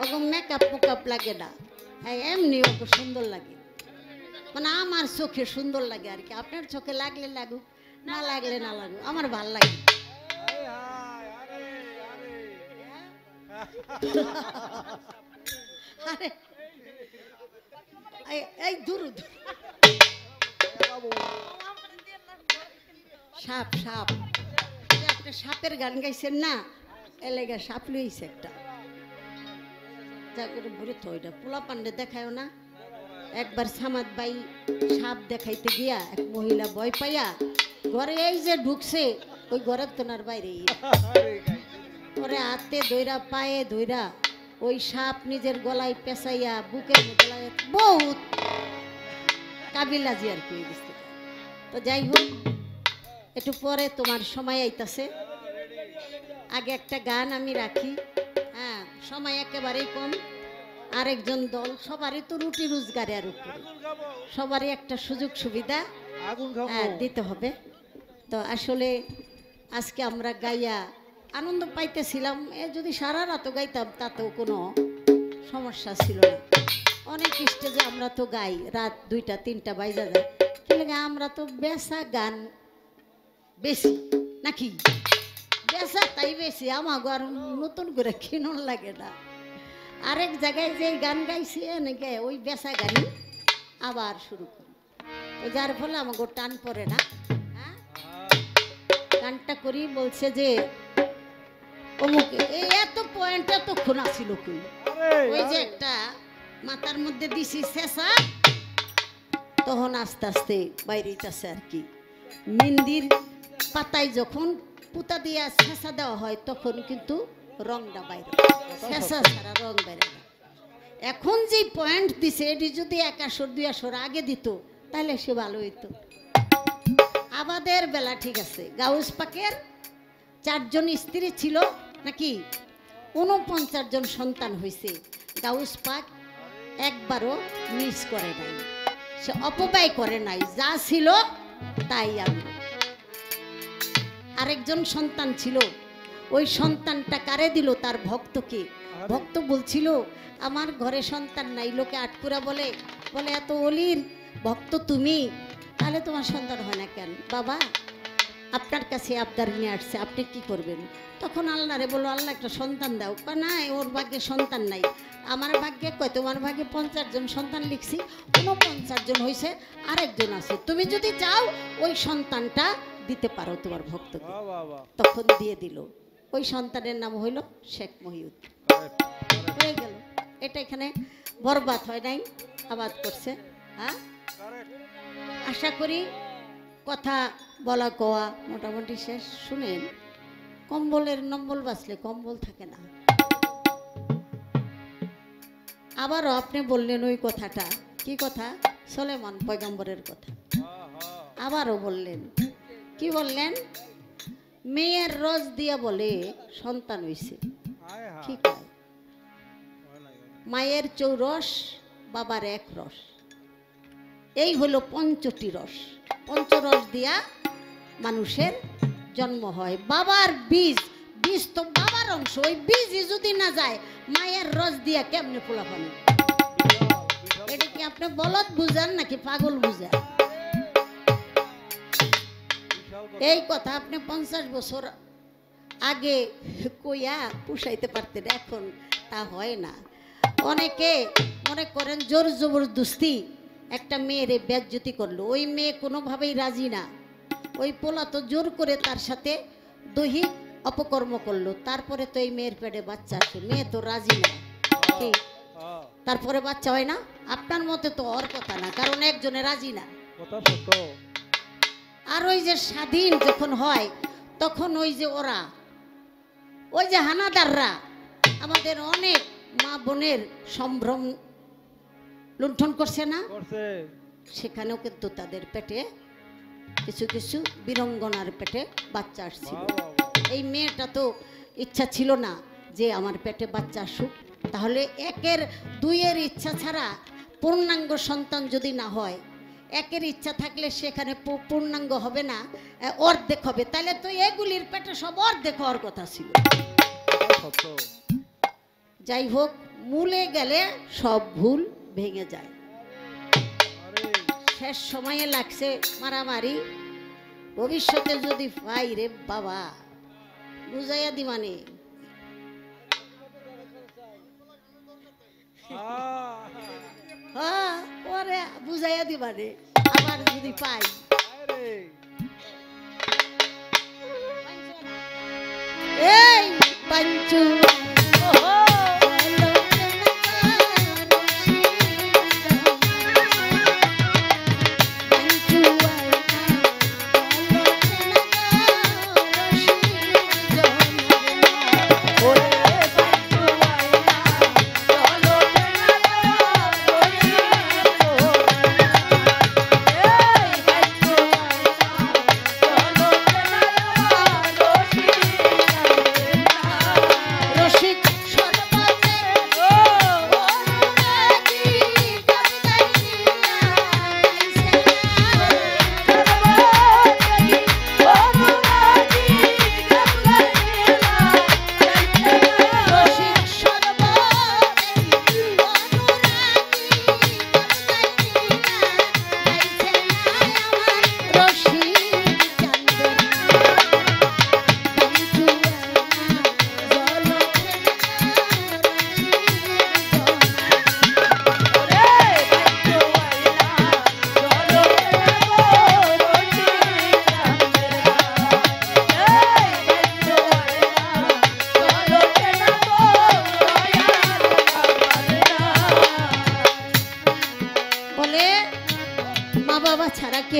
ওকে মেকআপ লাগে না, হ্যাঁ এমনি ওকে সুন্দর লাগে, মানে আমার চোখে সুন্দর লাগে আর কি। আপনার চোখে লাগলে লাগুক, না লাগলে না লাগুক, আমার ভাল লাগে। আরে এই দূর সাপ সাপ, আপনি সাপের গান গাইছেন না, এলাকা সাপ লইছে একটা, যা করে ভরে তো ওইটা পোলা পান্ডে দেখায়ও না। একবার সামাদ বাই সাপ দেখাইতে গিয়া এক মহিলা ভয় পাইয়া ঘরে এই যে ঢুকছে, ওই ঘরের তোনার বাইরে পরে হাতে ধইরা পায়ে ধইরা ওই সাপ নিজের গলায় পেঁচাইয়া বুকের মধ্যে লাগে, বহুত কাবিলাজি আর কি গেছে। তো যাই হোক, একটু পরে তোমার সময় আইতাছে, আগে একটা গান আমি রাখি। হ্যাঁ সময় একেবারেই কম, আরেকজন দল, সবারই তো রুটি রোজগারের উপরে, সবারই একটা সুযোগ সুবিধা দিতে হবে। তো আসলে আজকে আমরা গাইয়া আনন্দ পাইতেছিলাম, যদি সারা রাতও গাইতাম তাতেও কোনো সমস্যা ছিল না। অনেক স্টেজে আমরা তো গাই রাত 2টা 3টা বাজা যায়, কিন্তু আমরা তো বেসা গান বেশি নাকি, বেসা তাই বেশি, আমাকে আর নতুন করে কিনুন লাগে না। আরেক জায়গায় যে গান গাইছি এনেকে ওই বেসা গানই আবার শুরু করি, তো যার ফলে আমাকে টান পড়ে না। হ্যাঁ গানটা করি বলছে যে অমুকে এই এত পয়েন্ট এত খোনা ছিল কই, ওই যে একটা মাথার মধ্যে দিছি শেষা, তখন আস্তে আস্তে বাইরেইতেছে আর কি। মেহেন্দির পাতায় যখন পুতা দিয়া শেষা দেওয়া হয় তখন কিন্তু রংটা বাইরে, শেষা ছাড়া রং বাইরে না। এখন যে পয়েন্ট দিছে এটি যদি 1 আসর 2 আসর আগে দিত তাহলে সে ভালো হইতো। আমাদের বেলা ঠিক আছে, গাউস পাকের 4 জন স্ত্রী ছিল নাকি, 49 জন সন্তান হয়েছে। গাউস পাক একবারও মিস করে নাই, সে অপব্যয় করে নাই, যা ছিল তাই আমি। আরেকজন সন্তান ছিল, ওই সন্তানটা কারে দিল, তার ভক্তকে। ভক্ত বলছিল আমার ঘরে সন্তান নাই, লোকে আটকুরা বলে বলে এত অলির ভক্ত তুমি, তাহলে তোমার সন্তান হয় না কেন? বাবা আপনার কাছে আবদার নিয়ে আসছে, আপনি কি করবেন? তখন আল্লাহরে বললো, আল্লাহ একটা সন্তান দাও। না, ওর ভাগ্যে সন্তান নাই। আমার ভাগ্যে কয়, তোমার ভাগ্যে 50 জন সন্তান লিখছি, 49 জন হয়েছে, আরেকজন আছে, তুমি যদি চাও ওই সন্তানটা দিতে পারো তোমার ভক্তকে। তখন দিয়ে দিল। ওই সন্তানের নাম হইল শেখ মহিউদ্দিন। হয়ে গেল। এটা এখানে বরবাদ হয় নাই, আবাদ করছে। হ্যাঁ, আশা করি কথা বলা কোয়া মোটামুটি শেষ। শুনেন, কম্বলের নম্বল বাঁচলে কম্বল থাকে না। আবারও আপনি বললেন ওই কথাটা, কি কথা? সুলাইমান পয়গম্বরের কথা আবারও বললেন। কি বললেন? মেয়ের রস দিয়া বলে সন্তান হইছে। কি কয়? মায়ের চৌরস, বাবার 1 রস। এই হলো পঞ্চটি রস। পঞ্চরস দিয়া মানুষের জন্ম হয়। বাবার বীজ, বীজ তো বাবার অংশ, ওই বীজই যদি না যায়, মায়ের রস দিয়া কেমনে পোলা পানি? এটা কি আপনি বলদ বুঝান নাকি পাগল বুঝান? এই কথা আপনি 50 বছর আগে কইয়া পুষাইতে পারতেন, এখন তা হয় না। অনেকে মনে করেন জোর জবরদস্তি একটা মেয়েরে বেজ্জতি করলো, ওই মেয়ে কোনোভাবেই রাজি না। ওই পোলা তো জোর করে তার সাথে দৈহিক অপকর্ম করলো, তারপরে তো এই মেয়ের পেটে বাচ্চা আসে। মেয়ে তো রাজি না, কি তারপরে বাচ্চা হয় না? আপনার মতে তো ওর কথা না, কারণ একজনে রাজি না। আর ওই যে স্বাধীন যখন হয়, তখন ওই যে ওরা, ওই যে হানাদাররা আমাদের অনেক মা বোনের সম্ভ্রম লুণ্ঠন করছে না? সেখানেও কিন্তু তাদের পেটে কিছু কিছু বীরঙ্গনার পেটে বাচ্চা আসছিল। এই মেয়েটা তো ইচ্ছা ছিল না যে আমার পেটে বাচ্চা আসুক। তাহলে 1-এর 2-এর ইচ্ছা ছাড়া পূর্ণাঙ্গ সন্তান যদি না হয়, 1-এর ইচ্ছা থাকলে সেখানে পূর্ণাঙ্গ হবে না, অর্ধেক হবে। তাহলে তো এগুলির পেটে সব অর্ধেক হওয়ার কথা ছিল। যাই হোক, মূলে গেলে সব ভুল ভেঙে যায়। শেষ সময়ে লাগছে মারামারি, ভবিষ্যতে যদি পাই রে বাবা বুঝাইয়া দিমানে। হ্যাঁ, পরে বুঝাইয়া দিবানে আবার যদি পাই। এই পাঞ্চু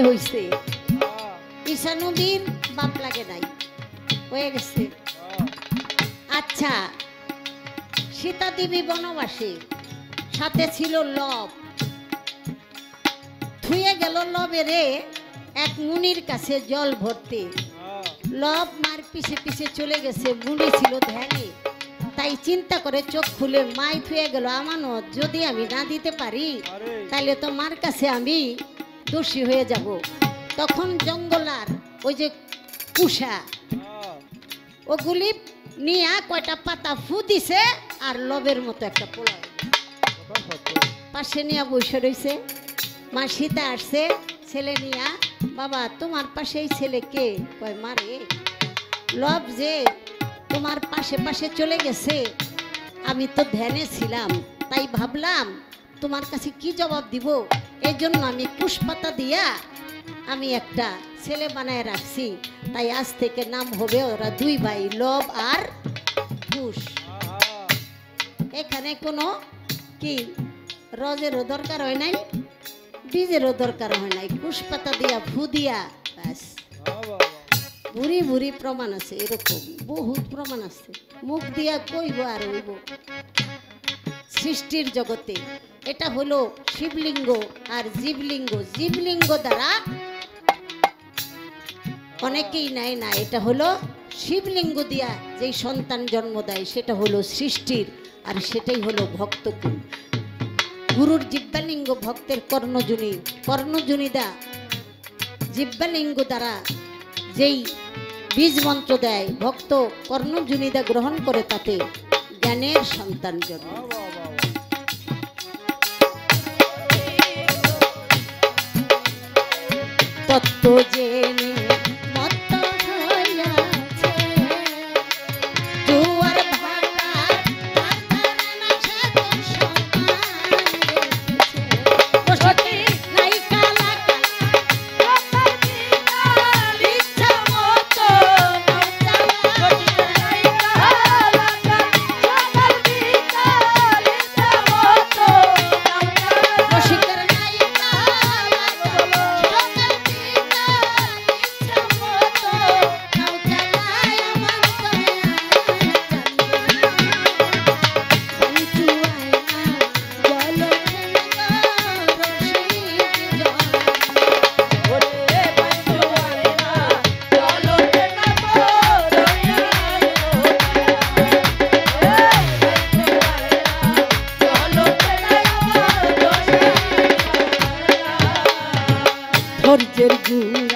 হইছে। ঈশা নবীর বাপ লাগে নাই, হয়ে গেছে। আচ্ছা, সীতা দেবী বনবাসে, সাথে ছিল লব। থুয়ে গেল লবেরে এক মুনির কাছে জল ভরতে। লব মার পিছে পিছে চলে গেছে, মুনি ছিল ধ্যানে। তাই চিন্তা করে চোখ খুলে মাই থুয়ে গেল আমানত, যদি আমি না দিতে পারি তাহলে তো মার কাছে আমি দোষী হয়ে যাব। তখন জঙ্গলার ওই যে কুষা, ওগুলি নিয়ে কয়টা পাতা ফু দিছে, আর লবের মতো একটা পোলা পাশে নিয়ে বসে রয়েছে। মা সীতা আসছে ছেলে নিয়া বাবা তোমার পাশে এই ছেলে কে? কয় মারে লব যে তোমার পাশে পাশে চলে গেছে, আমি তো ধ্যানে ছিলাম, তাই ভাবলাম তোমার কাছে কি জবাব দিব, এই জন্য আমি পুষ্পাতা দিয়া আমি একটা ছেলে বানায় রাখছি। তাই আজ থেকে নাম হবে ওরা দুই ভাই, লব আর কুশ। এখানে কোনো কি রজেরও দরকার হয় নাই, বীজেরও দরকার হয় নাই, পুষ্পাতা দিয়া ফু দিয়া ব্যাস। ভুরি ভুরি প্রমাণ আছে, এরকম বহুত প্রমাণ আছে, মুখ দিয়া কইব আর হইব। সৃষ্টির জগতে এটা হলো শিবলিঙ্গ আর জীবলিঙ্গ। জীবলিঙ্গ দ্বারা অনেকেই নেয় না, এটা হলো শিবলিঙ্গ দিয়া যেই সন্তান জন্ম দেয় সেটা হলো সৃষ্টির, আর সেটাই হলো ভক্তকুল। গুরুর জিব্বালিঙ্গ ভক্তের কর্ণজনী, কর্ণজনীদা জিব্বালিঙ্গ দ্বারা যেই বীজ মন্ত্র দেয়, ভক্ত কর্ণজনীদা গ্রহণ করে তাতে জ্ঞানের সন্তান জন্ম। তত্ত্ব জেনে মত্ত হইয়াছে, জোয়ার ভাটা তার নাচে তোর সমান রেখেছে। নাই কালা কালা বিকাল ইচ্ছা মতো নাই কালা কালা বিকাল ইচ্ছা মতো রসিকের নাই ধৈর্যের গুণ